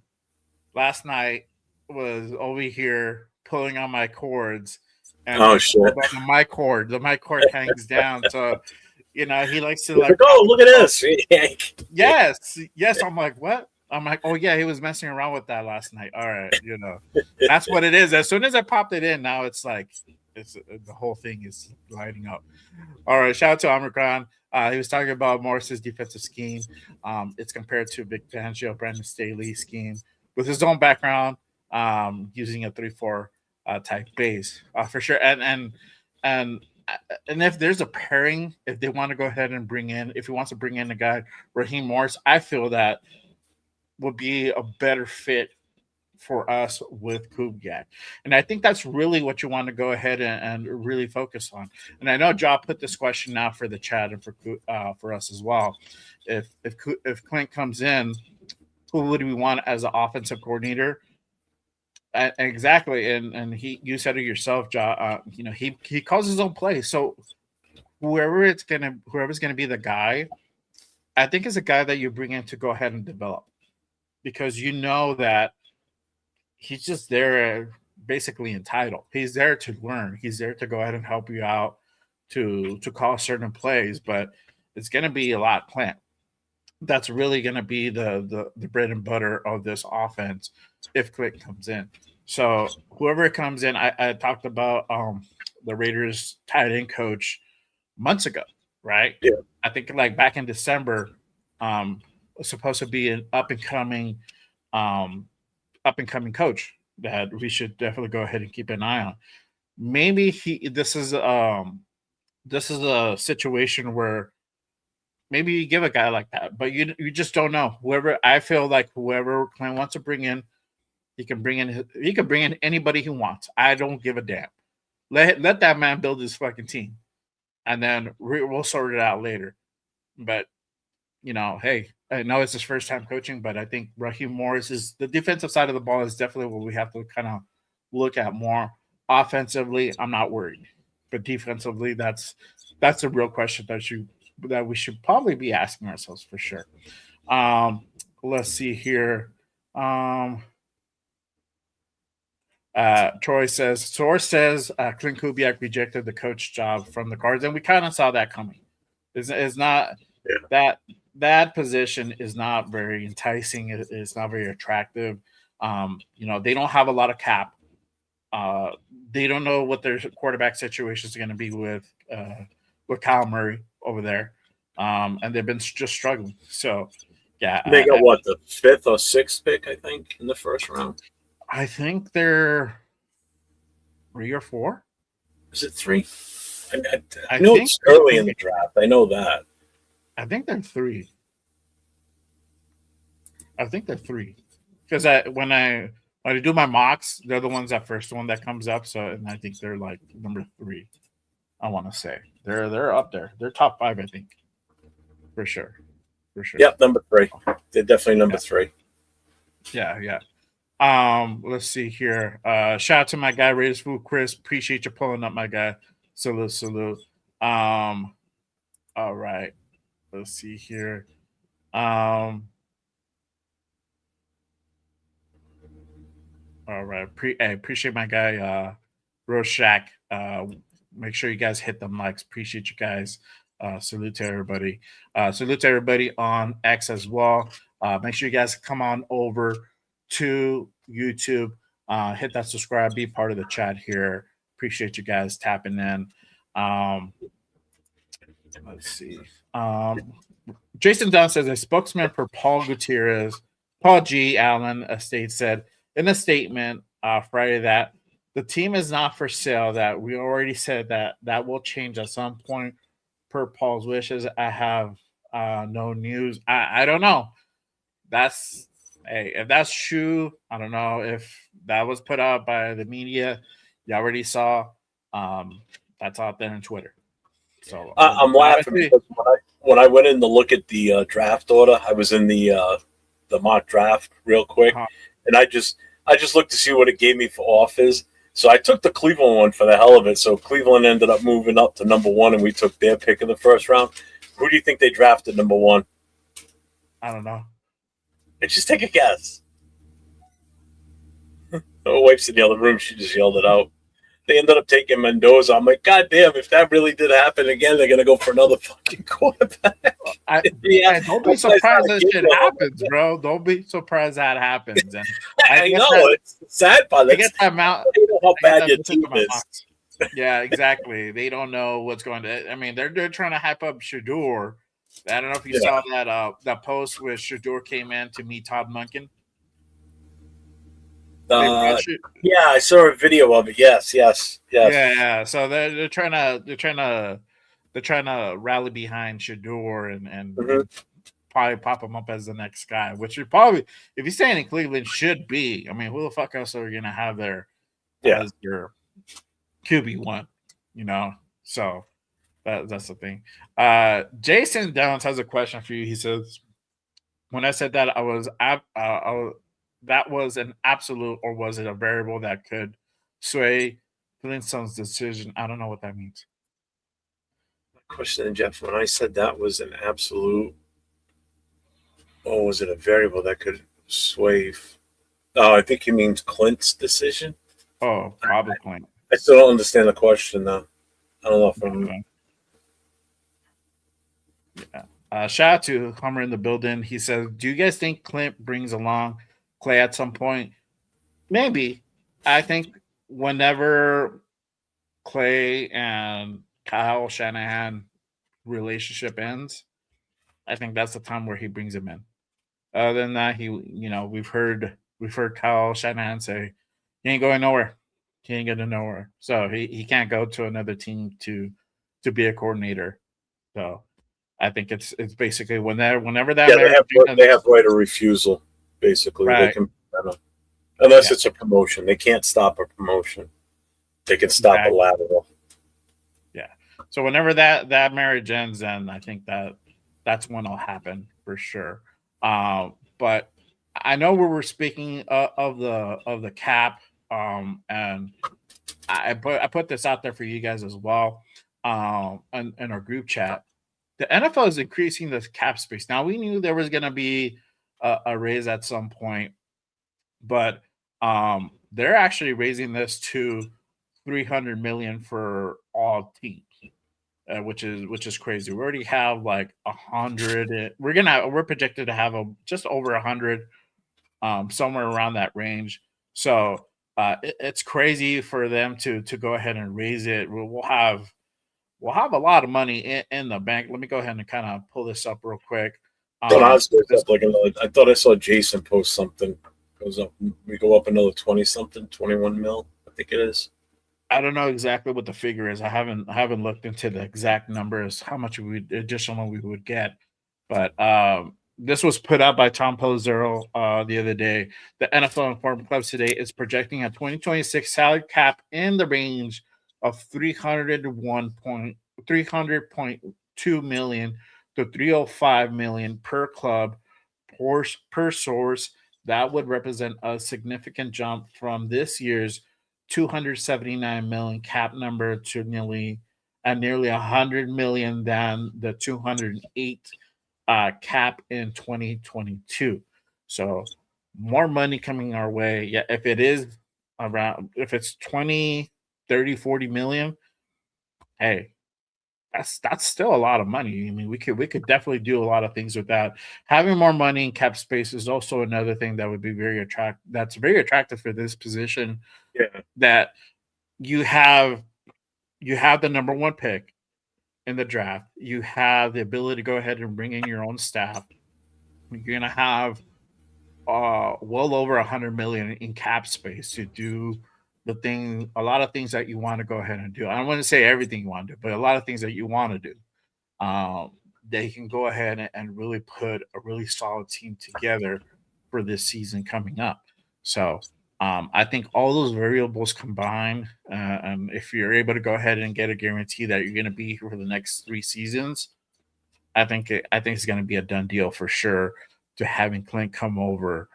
last night was over here pulling on my cords and Oh he shit! pulled on the mic cord. The mic cord hangs down. So, he likes to Like, like oh, look at this. yes. I'm like, what? I'm like, oh yeah, he was messing around with that last night. All right, that's what it is. As soon as I popped it in, now it's like it's the whole thing is lighting up. All right, shout out to Omicron. He was talking about Morris's defensive scheme. It's compared to Vic Fangio, Brandon Staley's scheme with his own background, using a 3-4 type base for sure. And and if there's a pairing, if they want to go ahead and if he wants to bring in a guy, Raheem Morris, I feel that would be a better fit for us with Kubiak. And I think that's really what you want to go ahead and really focus on. And I know Ja put this question now for the chat and for us as well. If Clint comes in, who would we want as an offensive coordinator? Exactly, and you said it yourself, Ja. He calls his own play. So whoever's gonna be the guy, I think is a guy that you bring in to go ahead and develop because you know that he's just there basically entitled. He's there to learn. He's there to go ahead and help you out to call certain plays, but it's going to be a lot Clint. That's really going to be the bread and butter of this offense if Clint comes in. So whoever comes in, I talked about the Raiders tight end coach months ago, right? Yeah. I think like back in December, was supposed to be an um, up and coming coach that we should definitely go ahead and keep an eye on. Maybe this is a situation where maybe you give a guy like that, but you just don't know. Whoever I feel like whoever Clint wants to bring in, he can bring in anybody he wants. I don't give a damn. Let that man build his fucking team, and then we'll sort it out later. But hey, I know it's his first time coaching, but I think Raheem Morris is the defensive side of the ball is definitely what we have to kind of look at more. Offensively, I'm not worried, but defensively, that's a real question that we should probably be asking ourselves for sure. Um, let's see here. Um, Troy says, source says Clint Kubiak rejected the coach job from the Cards, and we kind of saw that coming. Is not that that position is not very enticing. It's not very attractive. They don't have a lot of cap. Uh, they don't know what their quarterback situation is going to be with Kyle Murray over there, and they've been just struggling. So, yeah, They got what, the 5th or 6th pick, I think, in the first round. I think they're 3 or 4. Is it 3? I I know think it's early in the draft. I know that. I think they're 3. I think they're 3 because when I do my mocks, they're the ones that first one that comes up. So, and I think they're like number 3. I want to say they're up there. They're top 5, I think, for sure, for sure. Yep, number 3. They're definitely number 3. Yeah, yeah. Let's see here. Shout out to my guy, Raiders Food Chris. Appreciate you pulling up, my guy. Salute, salute. All right. Let's see here. All right. I appreciate my guy, Roshak. Make sure you guys hit the mics. Appreciate you guys. Salute to everybody. Salute to everybody on X as well. Make sure you guys come on over to YouTube. Hit that subscribe. Be part of the chat here. Appreciate you guys tapping in. Let's see. Jason Dunn says a spokesman for Paul G. Allen Estate said in a statement Friday that the team is not for sale. That we already said that will change at some point per Paul's wishes. I have no news. I don't know. If that's true, I don't know if that was put out by the media. You already saw. That's out there on Twitter. So I'm laughing because when I went in to look at the draft order, I was in the mock draft real quick, and I just looked to see what it gave me for offers. So I took the Cleveland one for the hell of it. So Cleveland ended up moving up to number 1, and we took their pick in the first round. Who do you think they drafted number 1? I don't know. Just take a guess. My wife's in the other room. She just yelled it out. They ended up taking Mendoza. I'm like, God damn, if that really did happen again, they're going to go for another fucking quarterback. Don't be surprised that shit happens, bro. Don't be surprised that happens. And I know. It's sad part. I get that amount. You know how bad your team is. Yeah, exactly. They don't know what's going to. I mean, they're trying to hype up Shador. I don't know if you saw that post where Shador came in to meet Todd Monken. Yeah, I saw a video of it. Yes. Yeah. So they're trying to rally behind Shador and probably pop him up as the next guy, which you probably, if he's staying in Cleveland, should be. I mean, who the fuck else are you gonna have there as your QB1? So that's the thing. Jason Downs has a question for you. He says, when I said that that was an absolute, or was it a variable that could sway Flintstone's decision? I don't know what that means. Question, Jeff, when I said that was an absolute, or was it a variable that could sway? I think he means Clint's decision. Oh, probably Clint. I still don't understand the question, though. I don't know if I'm... Yeah. Shout out to Hummer in the building. He says, do you guys think Clint brings along Clay at some point? Maybe. I think whenever Clay and Kyle Shanahan relationship ends, I think that's the time where he brings him in. Other than that, we've heard Kyle Shanahan say he ain't going nowhere. He ain't going nowhere. So he can't go to another team to be a coordinator. So I think it's basically whenever that Yeah, marriage they have ends, right of refusal. Basically, they right? can unless Yeah, it's a promotion. They can't stop a promotion. They can stop a exactly. lateral. Yeah. So whenever that marriage ends, then I think that's when it'll happen for sure. But I know we were speaking of the cap, and I put this out there for you guys as well, in our group chat. The NFL is increasing the cap space. Now we knew there was going to be a raise at some point, but they're actually raising this to 300 million for all teams, which is crazy. We already have like 100. We're projected to have just over 100, somewhere around that range. So it's crazy for them to go ahead and raise it. We'll have a lot of money in the bank. Let me go ahead and kind of pull this up real quick. But odds goes This up like another. I thought I saw Jason post something. Goes up. We go up another 20 something, 21 mil. I think it is. I don't know exactly what the figure is. I haven't looked into the exact numbers, how much additional we would get. But this was put out by Tom Pelissero the other day. The NFL Informed Clubs today is projecting a 2026 salary cap in the range of 300.2 million to 305 million per club per source. That would represent a significant jump from this year's 279 million cap number to nearly 100 million than the 208 cap in 2022. So more money coming our way. Yeah, if it's 20, 30, 40 million, hey, that's still a lot of money. I mean, we could definitely do a lot of things with that. Having more money in cap space is also another thing that would be that's very attractive for this position, Yeah. that you have you have the number one pick in the draft. You have the ability to go ahead and bring in your own staff. You're gonna have well over 100 million in cap space to do a lot of things that you want to go ahead and do. I don't want to say everything you want to do, but a lot of things that you want to do. They can go ahead and really put a really solid team together for this season coming up. So I think all those variables combined, and if you're able to go ahead and get a guarantee that you're going to be here for the next 3 seasons, I think it's going to be a done deal for sure to having Clint come over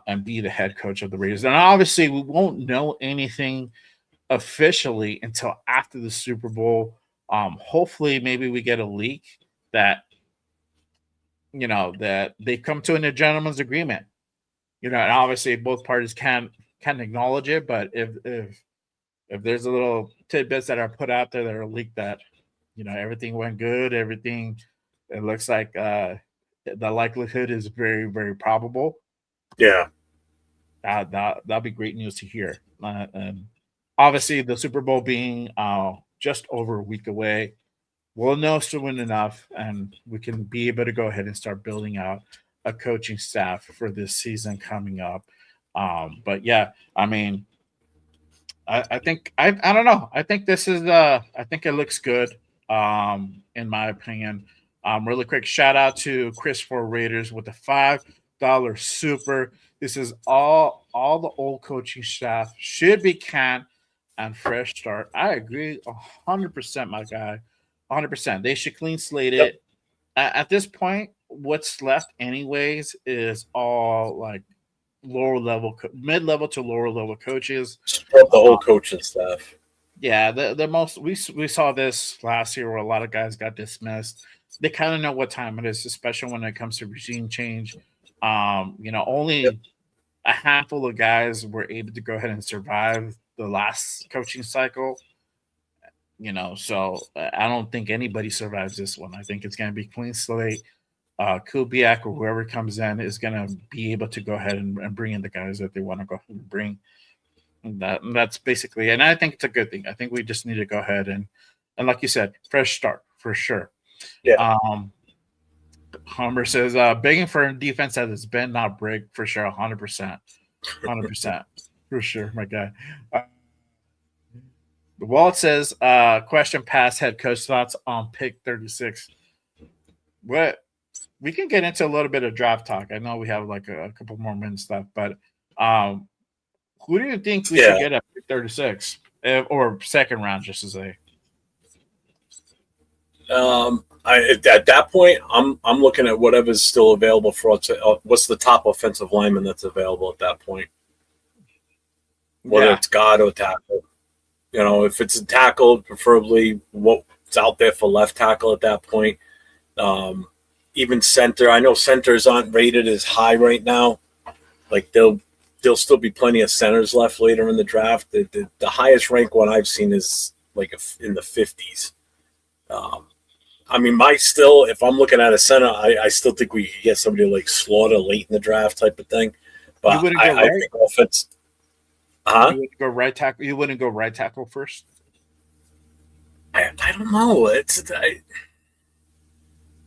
and be the head coach of the Raiders. And obviously, we won't know anything officially until after the Super Bowl. Hopefully, maybe we get a leak that that they come to a gentleman's agreement. And obviously both parties can acknowledge it, but if there's a little tidbits that are put out there that are leaked that everything went good, it looks like the likelihood is very, very probable. Yeah. That'll be great news to hear. And obviously, the Super Bowl being just over a week away, we'll know soon enough, and we can be able to go ahead and start building out a coaching staff for this season coming up. But yeah, I mean, I think I don't know. I think this is I think it looks good. In my opinion. Really quick shout out to Chris for Raiders with the $5 super. This is all the old coaching staff should be canned and fresh start. I agree 100%, my guy. 100%. They should clean slate Yep. it. At this point, what's left anyways is all like mid-level to lower level coaches. Scrub the whole coaching staff. Yeah, the most we saw this last year where a lot of guys got dismissed. They kind of know what time it is, especially when it comes to regime change. Only a handful of guys were able to go ahead and survive the last coaching cycle. So I don't think anybody survives this one. I think it's going to be clean slate. Kubiak or whoever comes in is going to be able to go ahead and bring in the guys that they want to go ahead and bring. That's basically, and I think it's a good thing. I think we just need to go ahead and like you said, fresh start for sure. Yeah. Homer says, begging for a defense that has been not break for sure, 100%. 100%. For sure, my guy. Walt says, question past head coach thoughts on pick 36. What we can get into a little bit of draft talk. I know we have like a couple more minutes left, but who do you think we should get at pick 36 or second round, just to say? At that point, I'm looking at whatever's still available for us. What's the top offensive lineman that's available at that point? Whether it's guard or tackle. You know, if it's a tackle, preferably what's out there for left tackle at that point. Even center. I know centers aren't rated as high right now. Like there'll still be plenty of centers left later in the draft. The highest rank one I've seen is like in the 50s. I mean, if I'm looking at a center, I still think we could get somebody like Slaughter late in the draft type of thing. But I think offense. You wouldn't go right tackle. You wouldn't go right tackle first. I don't know.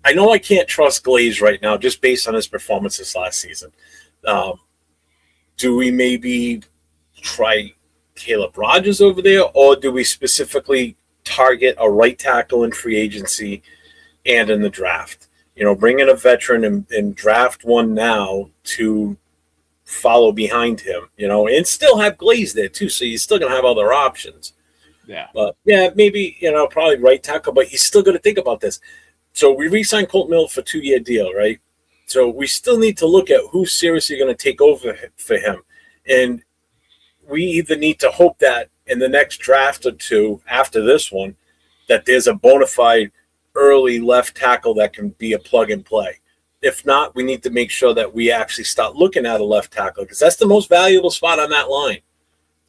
I know I can't trust Glaze right now, just based on his performances last season. Do we maybe try Caleb Rogers over there, or do we specifically target a right tackle in free agency and in the draft? You know, bring in a veteran and draft one now to follow behind him, you know, and still have Glaze there too. So you're still going to have other options. Yeah. But yeah, maybe, you know, probably right tackle, but you still got to think about this. So we re-signed Colt Miller for a 2-year deal, right? So we still need to look at who's seriously going to take over for him. And we either need to hope that in the next draft or two after this one, that there's a bona fide early left tackle that can be a plug and play. If not, we need to make sure that we actually start looking at a left tackle, because that's the most valuable spot on that line.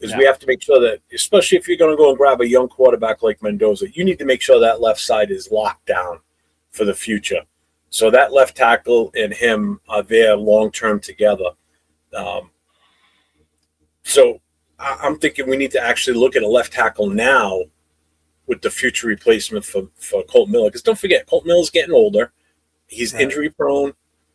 Is we have to make sure that, especially if you're going to go and grab a young quarterback like Mendoza, you need to make sure that left side is locked down for the future. So that left tackle and him are there long-term together. So I'm thinking we need to actually look at a left tackle now with the future replacement for Colt Miller. Because don't forget, Colt Miller's getting older. He's injury prone.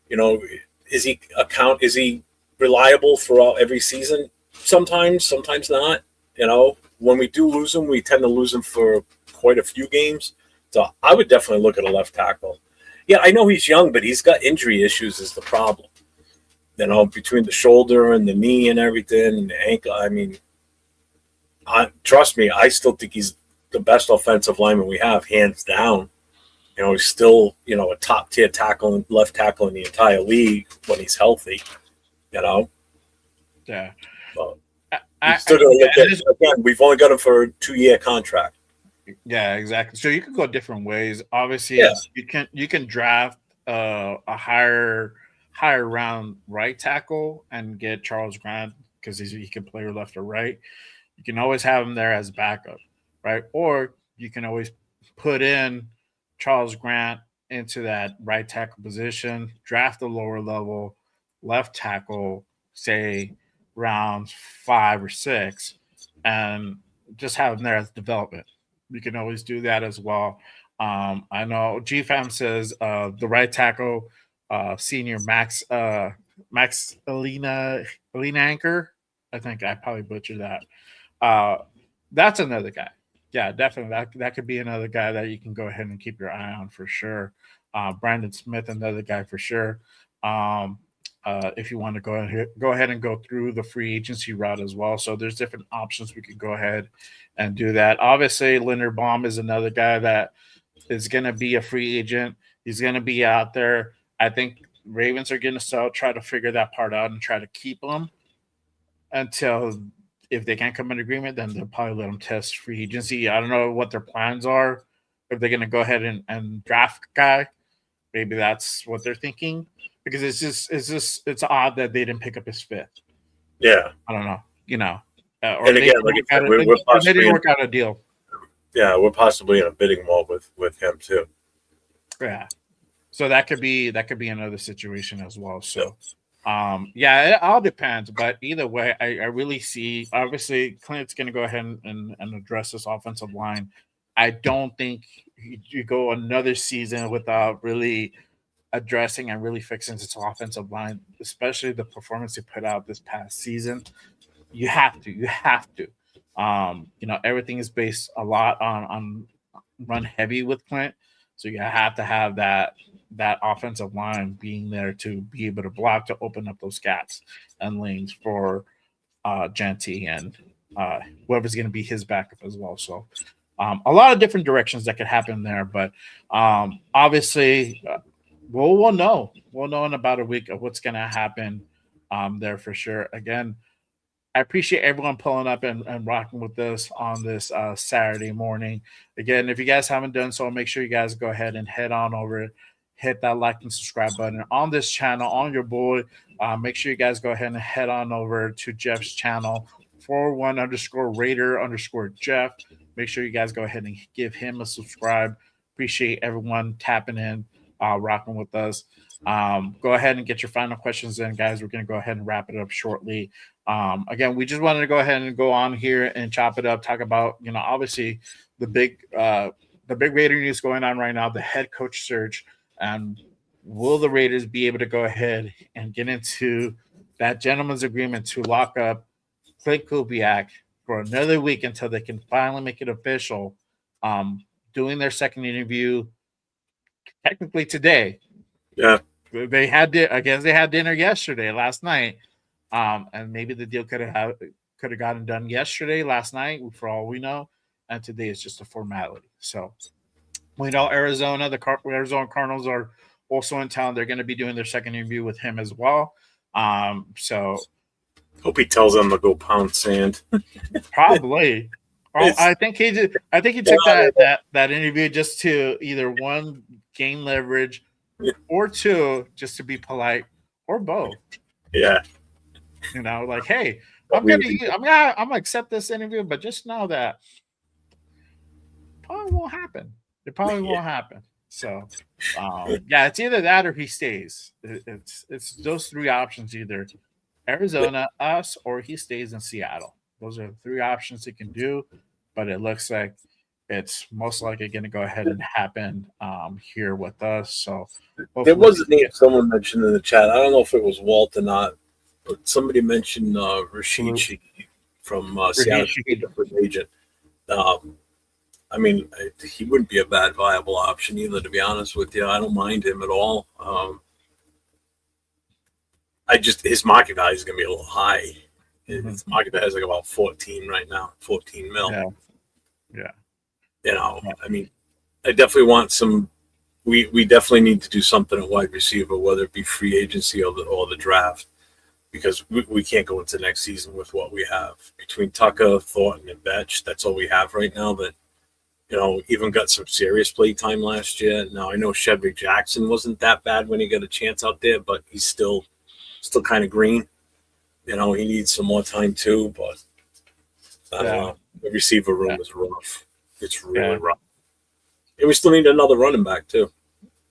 You know, is he reliable throughout every season? Sometimes not. You know, when we do lose him, we tend to lose him for quite a few games. So I would definitely look at a left tackle. Yeah, I know he's young, but he's got injury issues is the problem. You know, between the shoulder and the knee and everything, and the ankle. I mean, trust me, I still think he's the best offensive lineman we have, hands down. You know, he's still, you know, a top-tier tackle, left tackle in the entire league when he's healthy, you know? Yeah. But still going to look at, again, we've only got him for a 2-year contract. Yeah, exactly. So you can go different ways. Obviously, you can draft a higher round right tackle and get Charles Grant because he can play left or right. You can always have him there as backup, right? Or you can always put in Charles Grant into that right tackle position, draft a lower level left tackle, say rounds 5 or 6, and just have him there as development. You can always do that as well. I know GFAM says the right tackle, senior Max Alina Anchor. I think I probably butchered that. That's another guy. Yeah, definitely. That could be another guy that you can go ahead and keep your eye on for sure. Brandon Smith, another guy for sure. If you want to go ahead and go through the free agency route as well. So there's different options we could go ahead and do that. Obviously, Linderbaum is another guy that is going to be a free agent. He's going to be out there. I think Ravens are going to try to figure that part out and try to keep him until if they can't come in agreement, then they'll probably let him test free agency. I don't know what their plans are. If they're going to go ahead and draft a guy, maybe that's what they're thinking. Because it's odd that they didn't pick up his 5th. Yeah, I don't know. You know, or and again, like I said, they didn't work out a deal. Yeah, we're possibly in a bidding war with him too. Yeah, so that could be another situation as well. So, yeah, it all depends. But either way, I really see. Obviously, Clint's going to go ahead and address this offensive line. I don't think you go another season without really addressing and really fixing its offensive line, especially the performance they put out this past season. You have to. You have to. Everything is based a lot on run heavy with Clint, so you have to have that offensive line being there to be able to block to open up those gaps and lanes for Genty and whoever's going to be his backup as well. So a lot of different directions that could happen there, but obviously we'll know in about a week of what's going to happen there for sure. Again, I appreciate everyone pulling up and rocking with us on this Saturday morning. Again, if you guys haven't done so, make sure you guys go ahead and head on over, hit that like and subscribe button on this channel, on your boy. Make sure you guys go ahead and head on over to Jeff's channel, 41_Raider_Jeff. Make sure you guys go ahead and give him a subscribe. Appreciate everyone tapping in, rocking with us. Go ahead and get your final questions in, guys. We're going to go ahead and wrap it up shortly. Again, we just wanted to go ahead and go on here and chop it up, talk about, obviously the big Raider news going on right now, the head coach search, and will the Raiders be able to go ahead and get into that gentleman's agreement to lock up Klint Kubiak for another week until they can finally make it official, doing their second interview technically today. Yeah. They had dinner last night. And maybe the deal could have gotten done last night, for all we know. And today is just a formality. So we know Arizona Cardinals are also in town. They're going to be doing their second interview with him as well. So hope he tells them to go pound sand. Probably. I think he took that interview just to either one, gain leverage, or two, just to be polite, or both. Yeah. Like, hey, I'm gonna accept this interview, but just know that probably won't happen. It probably won't happen. So, it's either that or he stays. It's those three options: either Arizona, us, or he stays in Seattle. Those are the three options he can do. But it looks like it's most likely going to go ahead and happen here with us. So there was a name someone mentioned in the chat. I don't know if it was Walt or not, but somebody mentioned Rashid Shaheed from Seattle, different agent. I mean, he wouldn't be a bad viable option either, to be honest with you. I don't mind him at all. His market value is going to be a little high. His market value is like about 14 right now, 14 mil. Yeah. I mean, I definitely want some. We definitely need to do something at wide receiver, whether it be free agency or the draft, because we can't go into next season with what we have between Tucker, Thornton, and Betch. That's all we have right now. That even got some serious play time last year. Now I know Shedrick Jackson wasn't that bad when he got a chance out there, but he's still kind of green. He needs some more time too. But I don't know. The receiver room is rough. It's really rough. And we still need another running back too.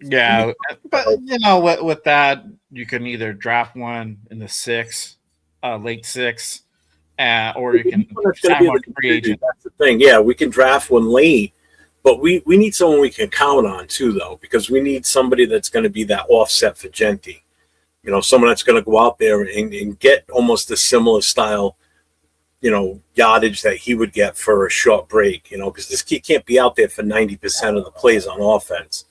Yeah, but with that, you can either draft one in the late 6, or you can sign one free agent. That's the thing. Yeah, we can draft one late, but we need someone we can count on too, though, because we need somebody that's going to be that offset for Genty. Someone that's going to go out there and get almost a similar style, yardage that he would get for a short break, because this kid can't be out there for 90% of the plays on offense,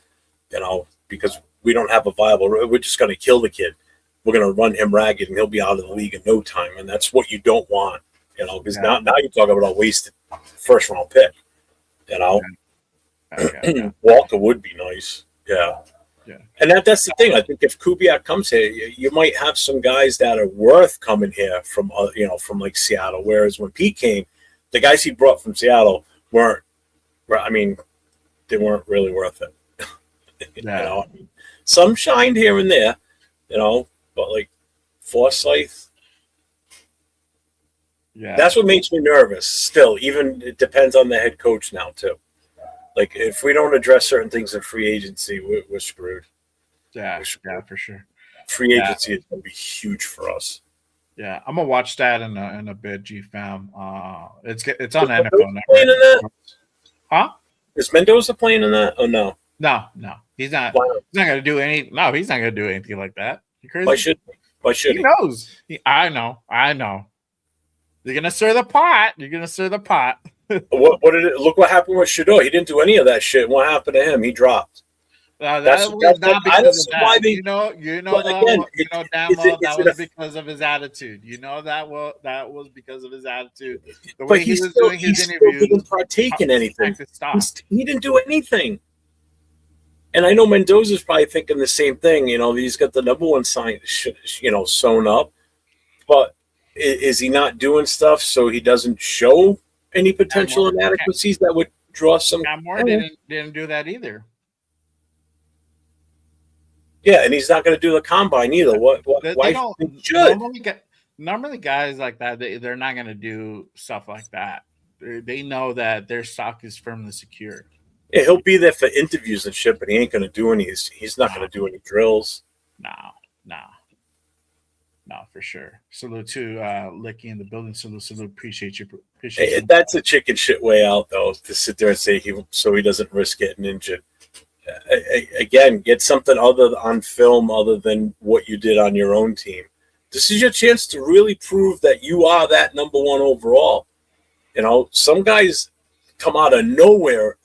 because we don't have a viable. We're just going to kill the kid. We're going to run him ragged, and he'll be out of the league in no time. And that's what you don't want, because now you're talking about a wasted first round pick. Walker would be nice. Yeah. Yeah. And that's the thing. I think if Kubiak comes here, you might have some guys that are worth coming here from like Seattle. Whereas when Pete came, the guys he brought from Seattle weren't. I mean, they weren't really worth it. Some shined here and there, but like Forsyth. Yeah, that's what makes me nervous. Still, even it depends on the head coach now too. Like, if we don't address certain things in free agency, we're screwed. Yeah, for sure. Free agency is going to be huge for us. Yeah, I'm gonna watch that in a bit, G fam. It's on NFL Network. Huh? Is Mendoza playing in that? Oh no. No, he's not. Why not? He's not going to do any. No, he's not going to do anything like that. You crazy? Why should He he? knows. I know. You're going to stir the pot. What did it look? What happened with Shador? He didn't do any of that shit. What happened to him? He dropped. That was not I don't because of see that. why they. But again, damn well that was because of his attitude. That was because of his attitude. The way he was doing his interviews, he didn't partake in anything. He didn't do anything. And I know Mendoza's probably thinking the same thing. He's got the number one sign, sewn up. But is he not doing stuff so he doesn't show any potential inadequacies that would draw some? Moore didn't do that either. Yeah, and he's not going to do the combine either. Why should? Normally, guys like that, they're not going to do stuff like that. They know that their stock is firmly secure. Yeah, he'll be there for interviews and shit, but he ain't going to do any. He's not going to do any drills. No, for sure. Salute to Licky in the building. Salute. Appreciate you. That's a chicken shit way out, though, to sit there and say so he doesn't risk getting injured. Again, get something on film other than what you did on your own team. This is your chance to really prove that you are that number one overall. Some guys come out of nowhere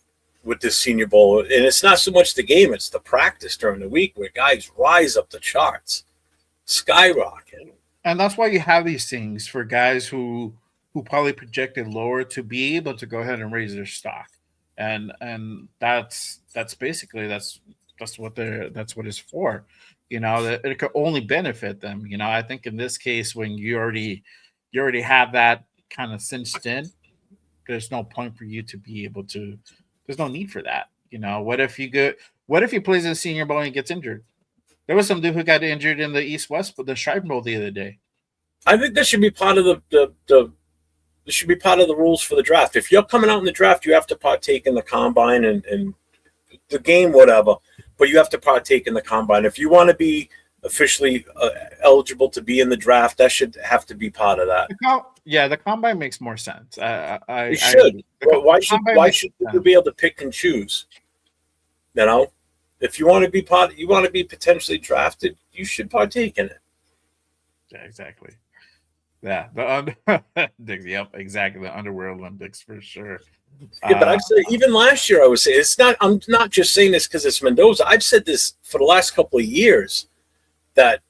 with this Senior Bowl, and it's not so much the game, it's the practice during the week where guys rise up the charts, skyrocket. And that's why you have these things for guys who probably projected lower to be able to go ahead and raise their stock. And that's basically that's what it's for. That it could only benefit them. I think in this case, when you already have that kind of cinched in, there's no point for you to be able to. There's no need for that. What if he plays in the Senior Bowl and he gets injured? There was some dude who got injured in the East-West, the Shrine Bowl the other day. I think that should be part of the should be part of the rules for the draft. If you're coming out in the draft, you have to partake in the combine and the game, whatever, but you have to partake in the combine. If you want to be officially eligible to be in the draft, that should have to be part of that. The combine makes more sense. It should. Why should you be able to pick and choose? If you want to be potentially drafted, you should partake in it. Yeah, exactly. Yeah, yep, exactly. The Underwear Olympics for sure. Yeah, but I've said even last year I was saying it's not. I'm not just saying this because it's Mendoza. I've said this for the last couple of years that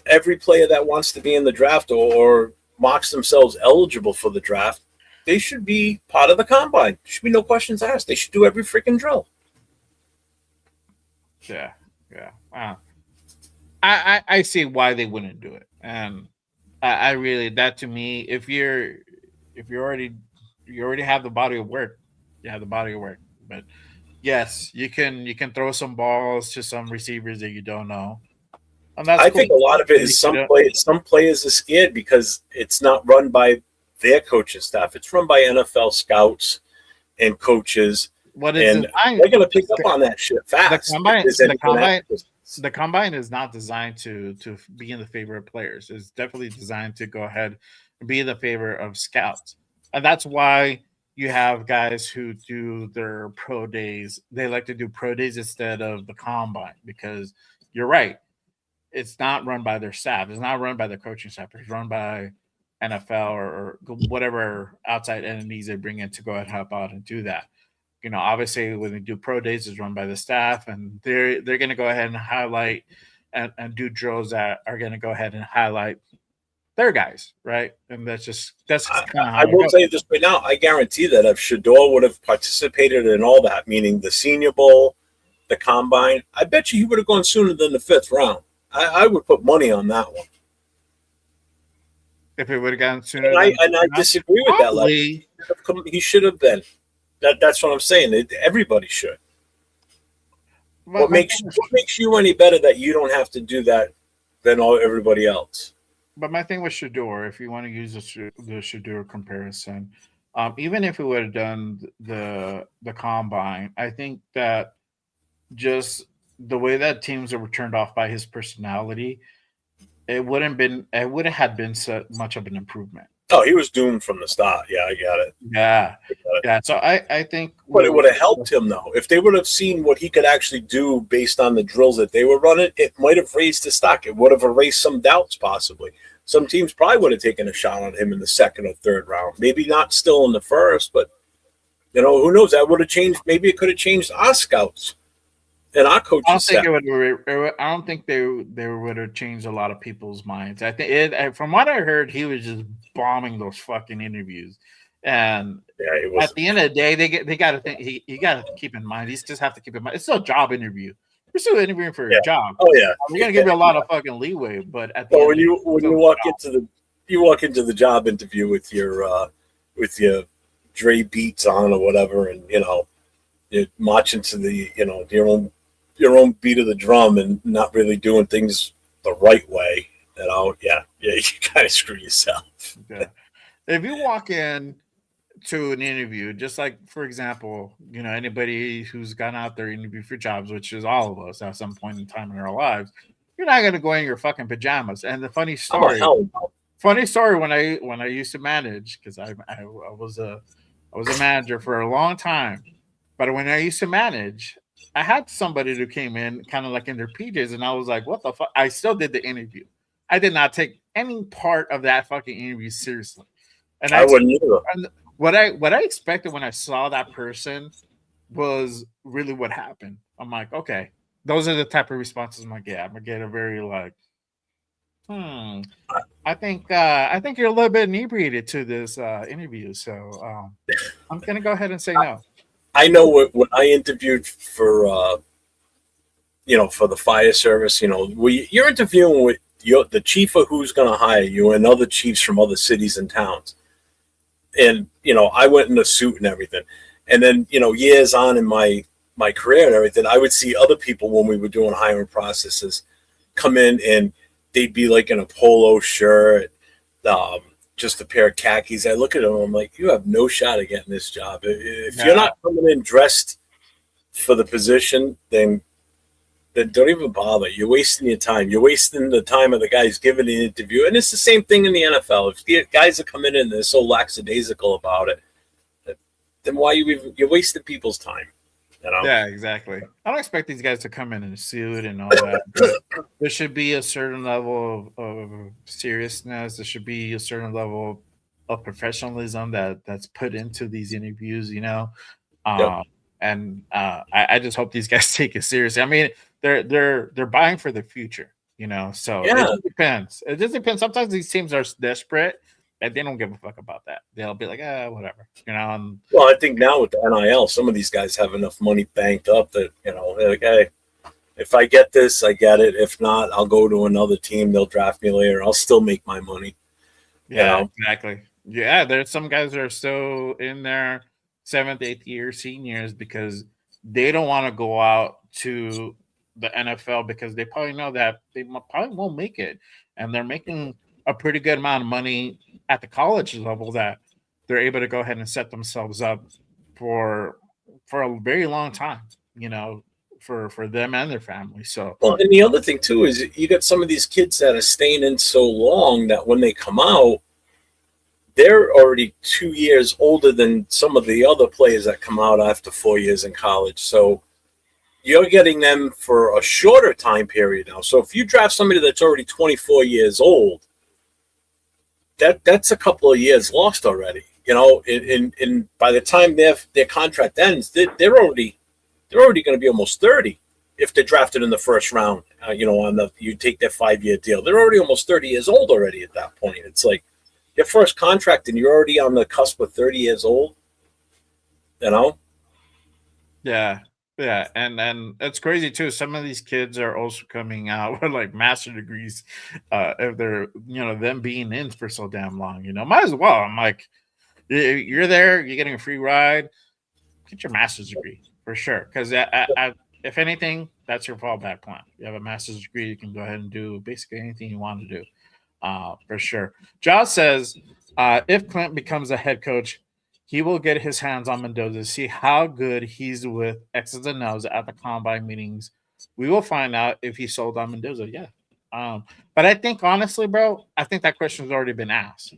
every player that wants to be in the draft or marks themselves eligible for the draft, they should be part of the combine. There should be no questions asked. They should do every freaking drill. Yeah. I see why they wouldn't do it, and I really, that to me, if you already have the body of work, but yes, you can throw some balls to some receivers that you don't know. And that's I think a lot of it is some players are scared because it's not run by their coaching staff. It's run by NFL scouts and coaches. They're going to pick up on that shit fast. The combine is not designed to be in the favor of players. It's definitely designed to go ahead and be in the favor of scouts. And that's why you have guys who do their pro days. They like to do pro days instead of the combine because you're right. It's not run by their staff. It's not run by their coaching staff. It's run by NFL or whatever outside entities they bring in to go ahead and help out and do that. Obviously when they do pro days, it's run by the staff, and they're going to go ahead and highlight and do drills that are going to go ahead and highlight their guys, right? And that's kind of how I will tell you this right now. I guarantee that if Shador would have participated in all that, meaning the Senior Bowl, the combine, I bet you he would have gone sooner than the 5th round. I would put money on that one. If it would have gone sooner, I disagree with that. He should have been. That's what I'm saying. Everybody should. What makes you any better that you don't have to do that than everybody else? But my thing with Shador, if you want to use the Shador comparison, even if we would have done the combine, I think that just the way that teams were turned off by his personality, it would have had been so much of an improvement. Oh, he was doomed from the start. Yeah, I got it. Yeah, I got it. yeah. So I think But it would have helped him though if they would have seen what he could actually do based on the drills that they were running. It might have raised his stock. It would have erased some doubts, possibly. Some teams probably would have taken a shot on him in the second or third round. Maybe not still in the first, but who knows? That would have changed. Maybe it could have changed our scouts and our coaches. I don't think it would. I don't think they would have changed a lot of people's minds. I think from what I heard, he was just bombing those fucking interviews, and at the end of the day, they got to think. He got to keep in mind. He just have to keep in mind. It's still a job interview. You're still interviewing for a job. Oh yeah, we're gonna give you a lot of fucking leeway, but at the when you walk into the job interview with your Dre beats on or whatever, and you're marching to the your own beat of the drum and not really doing things the right way, you kind of screw yourself. Yeah. If you walk in to an interview, just like, for example, anybody who's gone out there interview for jobs, which is all of us at some point in time in our lives, you're not going to go in your fucking pajamas. And the funny story when I used to manage, because I was a manager for a long time, but when I used to manage, I had somebody who came in kind of like in their PJs, and I was like, what the fuck? I still did the interview. I did not take any part of that fucking interview seriously. And I wouldn't either. And what I expected when I saw that person was really what happened. I'm like, okay, those are the type of responses I'm like, yeah, I'm gonna get a very like, I think you're a little bit inebriated to this interview, so I'm gonna go ahead and say no. I know when I interviewed for for the fire service, you're interviewing with the chief of who's going to hire you and other chiefs from other cities and towns. And, I went in a suit and everything. And then, years on in my career and everything, I would see other people when we were doing hiring processes come in and they'd be like in a polo shirt, just a pair of khakis. I look at them, I'm like, you have no shot at getting this job. If you're not coming in dressed for the position, then don't even bother. You're wasting your time. You're wasting the time of the guys giving the interview. And it's the same thing in the NFL. If the guys are coming in and they're so lackadaisical about it, then why you're wasting people's time. Yeah, exactly. I don't expect these guys to come in a suit and all that. But there should be a certain level of seriousness. There should be a certain level of professionalism that's put into these interviews. And I just hope these guys take it seriously. I mean, they're buying for the future, So it just depends. It just depends. Sometimes these teams are desperate and they don't give a fuck about that. They'll be like, whatever, Well, I think now with the NIL, some of these guys have enough money banked up that they're like, hey, if I get this, I get it. If not, I'll go to another team. They'll draft me later. I'll still make my money. Yeah, exactly. Yeah, there's some guys that are still in their 7th, 8th year seniors because they don't want to go out to the NFL because they probably know that they probably won't make it, and they're making a pretty good amount of money at the college level that they're able to go ahead and set themselves up for a very long time, for them and their family. So, well, and the other thing too is you got some of these kids that are staying in so long that when they come out, they're already 2 years older than some of the other players that come out after 4 years in college. So you're getting them for a shorter time period now. So if you draft somebody that's already 24 years old, that's a couple of years lost already. And by the time their contract ends, they're already going to be almost 30 if they're drafted in the first round. You take their 5-year deal, they're already almost 30 years old already at that point. It's like your first contract and you're already on the cusp of 30 years old. Yeah, and it's crazy too. Some of these kids are also coming out with like master degrees, if they're them being in for so damn long. Might as well. I'm like, you're there, you're getting a free ride. Get your master's degree for sure. Because if anything, that's your fallback plan. You have a master's degree, you can go ahead and do basically anything you want to do, for sure. Josh says, if Klint becomes a head coach, he will get his hands on Mendoza to see how good he's with X's and O's at the combine meetings. We will find out if he sold on Mendoza. Yeah. But I think honestly, bro, I think that question has already been asked.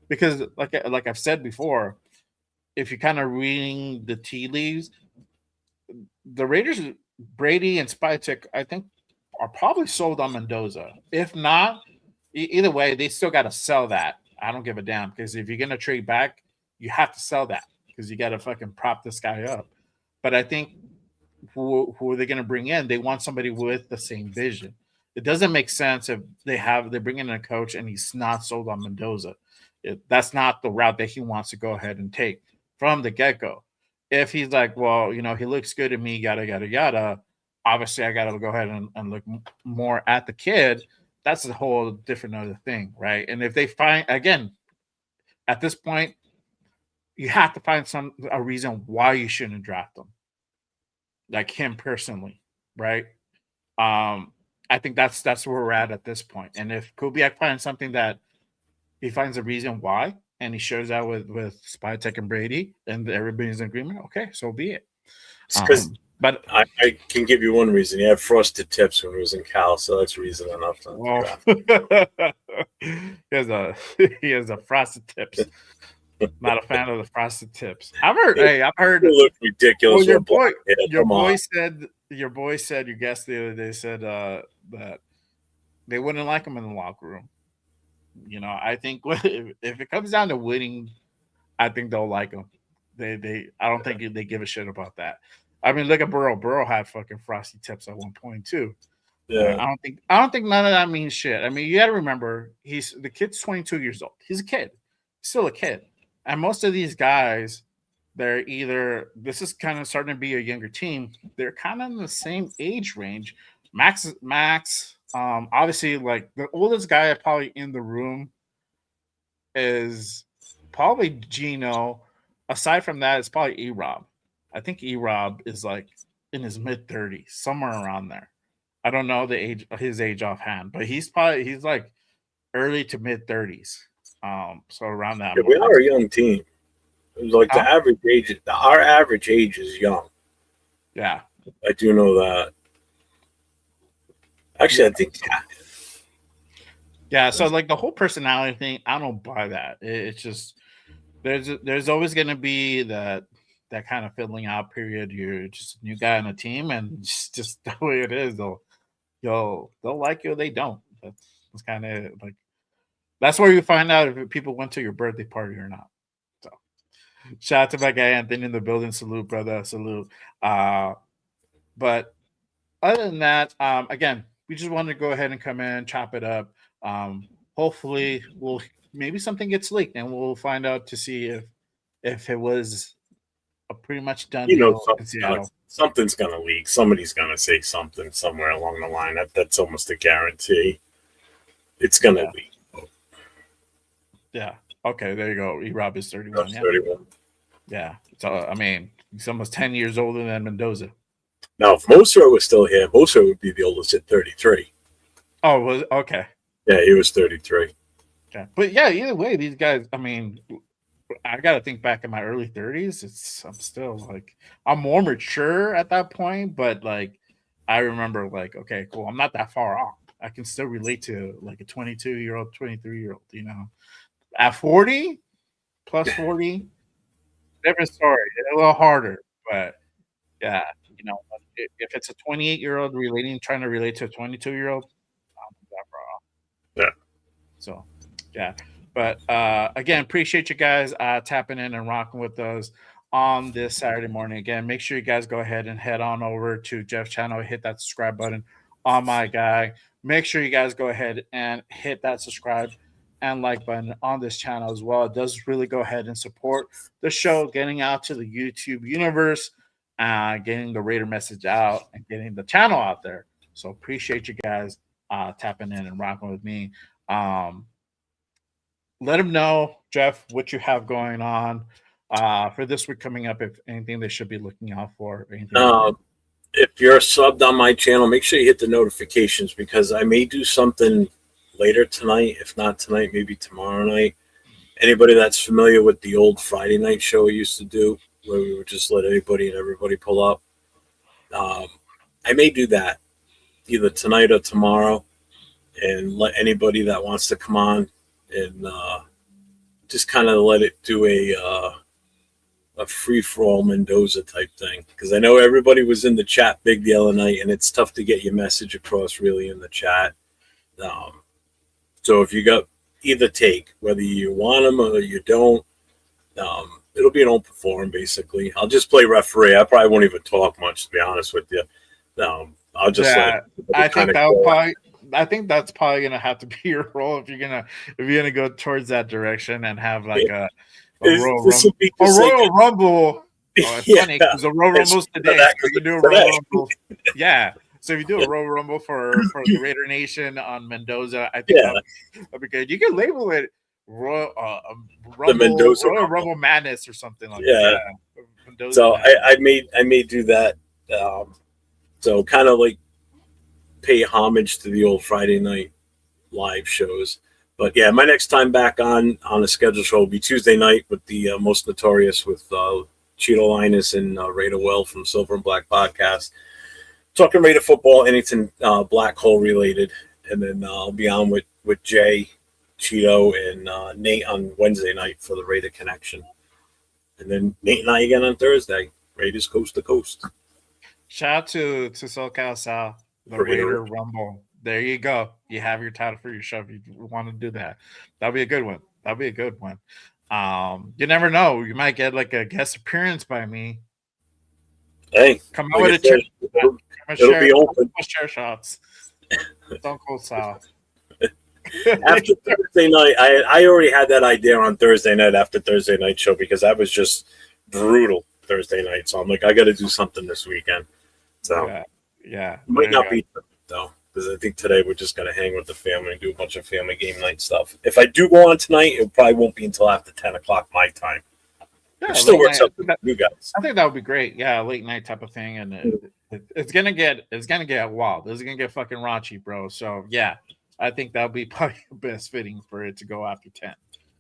because like I've said before, if you're kind of reading the tea leaves, the Raiders, Brady and Spytek, I think, are probably sold on Mendoza. If not, either way, they still got to sell that. I don't give a damn because if you're gonna trade back, you have to sell that because you got to fucking prop this guy up. But I think who are they going to bring in? They want somebody with the same vision. It doesn't make sense if they're bringing in a coach and he's not sold on Mendoza. That's not the route that he wants to go ahead and take from the get go. If he's like, well, he looks good to me, yada yada yada. Obviously, I got to go ahead and look more at the kid. That's a whole different other thing, right? And if they find again, at this point, you have to find a reason why you shouldn't draft them, like him personally, right? I think that's where we're at this point. And if Kubiak finds something that he finds a reason why, and he shares that with Spytek and Brady, and everybody's in agreement, okay, so be it. Because but I can give you one reason. He had frosted tips when he was in Cal, so that's reason enough to draft. he has a frosted tips. Not a fan of the frosted tips. I've heard. It looked ridiculous. Well, your boy said your guest the other day said that they wouldn't like him in the locker room. I think if it comes down to winning, I think they'll like him. I don't think they give a shit about that. I mean, look at Burrow. Burrow had fucking frosty tips at one point too. Yeah, I don't think none of that means shit. I mean, you got to remember the kid's 22 years old. He's a kid, still a kid. And most of these guys, they're either this is kind of starting to be a younger team. They're kind of in the same age range. Max, obviously, like the oldest guy probably in the room is probably Gino. Aside from that, it's probably E-Rob. I think E-Rob is like in his mid-30s, somewhere around there. I don't know his age offhand, but he's like early to mid-30s. So around that. Yeah, we are a young team. It was like the average age. Our average age is young. Yeah, I do know that. Actually, I think. Yeah. So like the whole personality thing, I don't buy that. It's just there's always going to be that kind of filling out period. You're just a new guy on a team, and it's just the way it is. They'll like you or they don't. That's kind of like. That's where you find out if people went to your birthday party or not. So, shout out to my guy Anthony in the building. Salute, brother. Salute. But other than that, again, we just wanted to go ahead and come in, chop it up. Hopefully, maybe something gets leaked, and we'll find out to see if it was a pretty much done deal in Seattle. Something's gonna leak. Somebody's gonna say something somewhere along the line. That's almost a guarantee. It's gonna leak. Yeah. Okay. There you go. E-Rob is 31. Yeah. 31. Yeah. So I mean, he's almost 10 years older than Mendoza. Now, if Mosra was still here, Mosra would be the oldest at 33. Oh, was okay. Yeah, he was 33. Okay. But yeah, either way, these guys. I mean, I got to think back in my early 30s. I'm still like I'm more mature at that point, but like I remember like okay, cool. I'm not that far off. I can still relate to like a 22-year-old, 23-year-old. At 40, plus 40, different story. It's a little harder, but yeah, if it's a 28-year-old trying to relate to a 22-year-old, I'm not that far off. Yeah. So, yeah. But again, appreciate you guys tapping in and rocking with us on this Saturday morning. Again, make sure you guys go ahead and head on over to Jeff's channel, hit that subscribe button on my guy. Make sure you guys go ahead and hit that subscribe and like button on this channel as well. It does really go ahead and support the show, getting out to the YouTube universe, getting the Raider message out, and getting the channel out there. So appreciate you guys tapping in and rocking with me. Let them know, Jeff, what you have going on for this week coming up, if anything they should be looking out for. If you're subbed on my channel, make sure you hit the notifications because I may do something later tonight. If not tonight, maybe tomorrow night. Anybody that's familiar with the old Friday night show we used to do, where we would just let anybody and everybody pull up, I may do that either tonight or tomorrow and let anybody that wants to come on and just kind of let it do a free for all Mendoza type thing, because I know everybody was in the chat big the other night, and it's tough to get your message across really in the chat. So if you got either take, whether you want them or you don't, it'll be an open forum basically. I'll just play referee. I probably won't even talk much, to be honest with you. I'll just Yeah, I think I think that's probably gonna have to be your role if you're gonna go towards that direction and have like a Royal Rumble. Oh, it's funny because the Royal Rumble's today. So you can do a Royal Rumble. Yeah. So if you do a Royal Rumble for the Raider Nation on Mendoza, I think that'd be good. You can label it Royal Rumble Madness or something like that. Yeah. Mendoza so Madness. I may do that. So kind of like pay homage to the old Friday night live shows. But yeah, my next time back on a scheduled show will be Tuesday night with the Most Notorious with Cheeto Linus and Raider Well from Silver and Black Podcast. Talking Raider football, anything Black Hole related. And then I'll be on with Jay, Cheeto, and Nate on Wednesday night for the Raider Connection. And then Nate and I again on Thursday. Raiders coast to coast. Shout out to SoCal South, the Raider Rumble. There you go. You have your title for your show if you want to do that. That'll be a good one. That'll be a good one. You never know. You might get like a guest appearance by me. Hey, come out with a chair. It'll be open. Chair shots. Don't go south. After Thursday night, I already had that idea on Thursday night after Thursday night show because that was just brutal Thursday night. So I'm like, I got to do something this weekend. So yeah. Might not be though, because I think today we're just gonna hang with the family and do a bunch of family game night stuff. If I do go on tonight, it probably won't be until after 10 o'clock my time. Yeah, still works out for you guys. I think that would be great. Yeah, late night type of thing, and it's gonna get wild. This is gonna get fucking raunchy, bro. So yeah, I think that'll be probably best fitting for it to go after 10.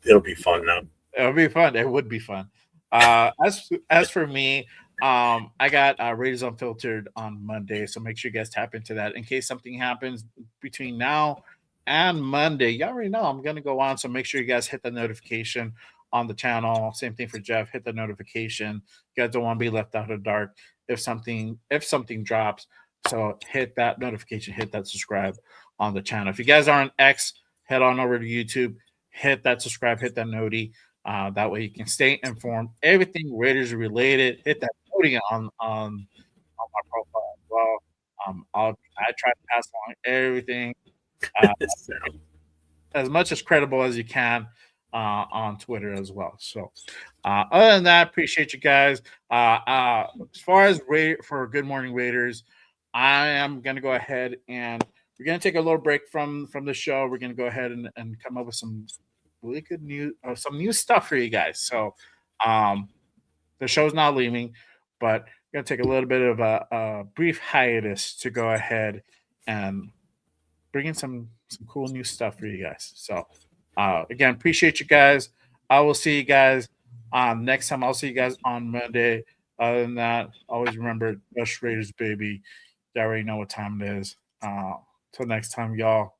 It'll be fun now. It'll be fun. It would be fun. As for me, I got Raiders Unfiltered on Monday, so make sure you guys tap into that in case something happens between now and Monday. You already know I'm gonna go on, so make sure you guys hit the notification on the channel. Same thing for Jeff. Hit the notification. You guys don't want to be left out of the dark if something drops. So hit that notification. Hit that subscribe on the channel. If you guys are on X, head on over to YouTube. Hit that subscribe. Hit that noti. That way you can stay informed. Everything Raiders related. Hit that noti on my profile as well. I try to pass along everything as much as credible as you can on Twitter as well. So other than that, appreciate you guys. As far as for Good Morning Raiders, I am going to go ahead and we're going to take a little break from the show. We're going to go ahead and come up with some really good news, some new stuff for you guys. So the show's not leaving, but we're going to take a little bit of a brief hiatus to go ahead and bring in some cool new stuff for you guys. So again, appreciate you guys. I will see you guys next time. I'll see you guys on Monday. Other than that, always remember, Rush Raiders, baby. You already know what time it is. Till next time, y'all.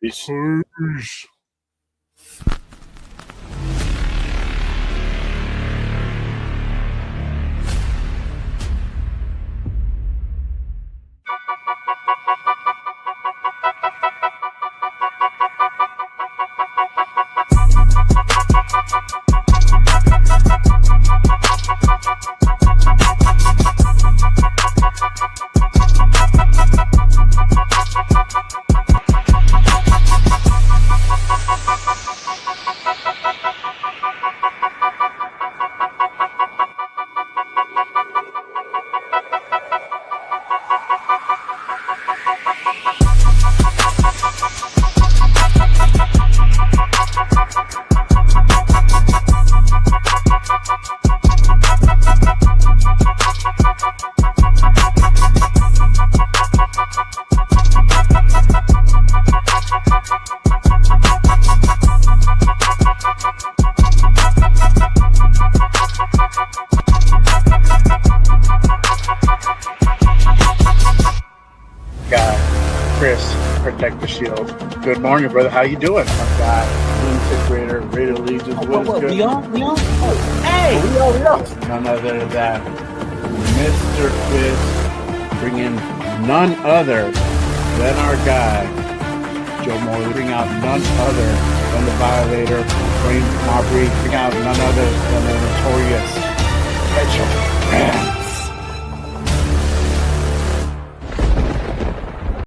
Peace. Peace. Chris, protect the shield. Good morning, brother. How you doing? I've got lunatic Raider, Raider Legions. What is good? We on? Oh, hey! We are. None other than Mr. Chris, bringing none other than our guy, Joe Moore. Bring out none other than the Violator, Wayne Aubrey. Bring out none other than the notorious Mitchell.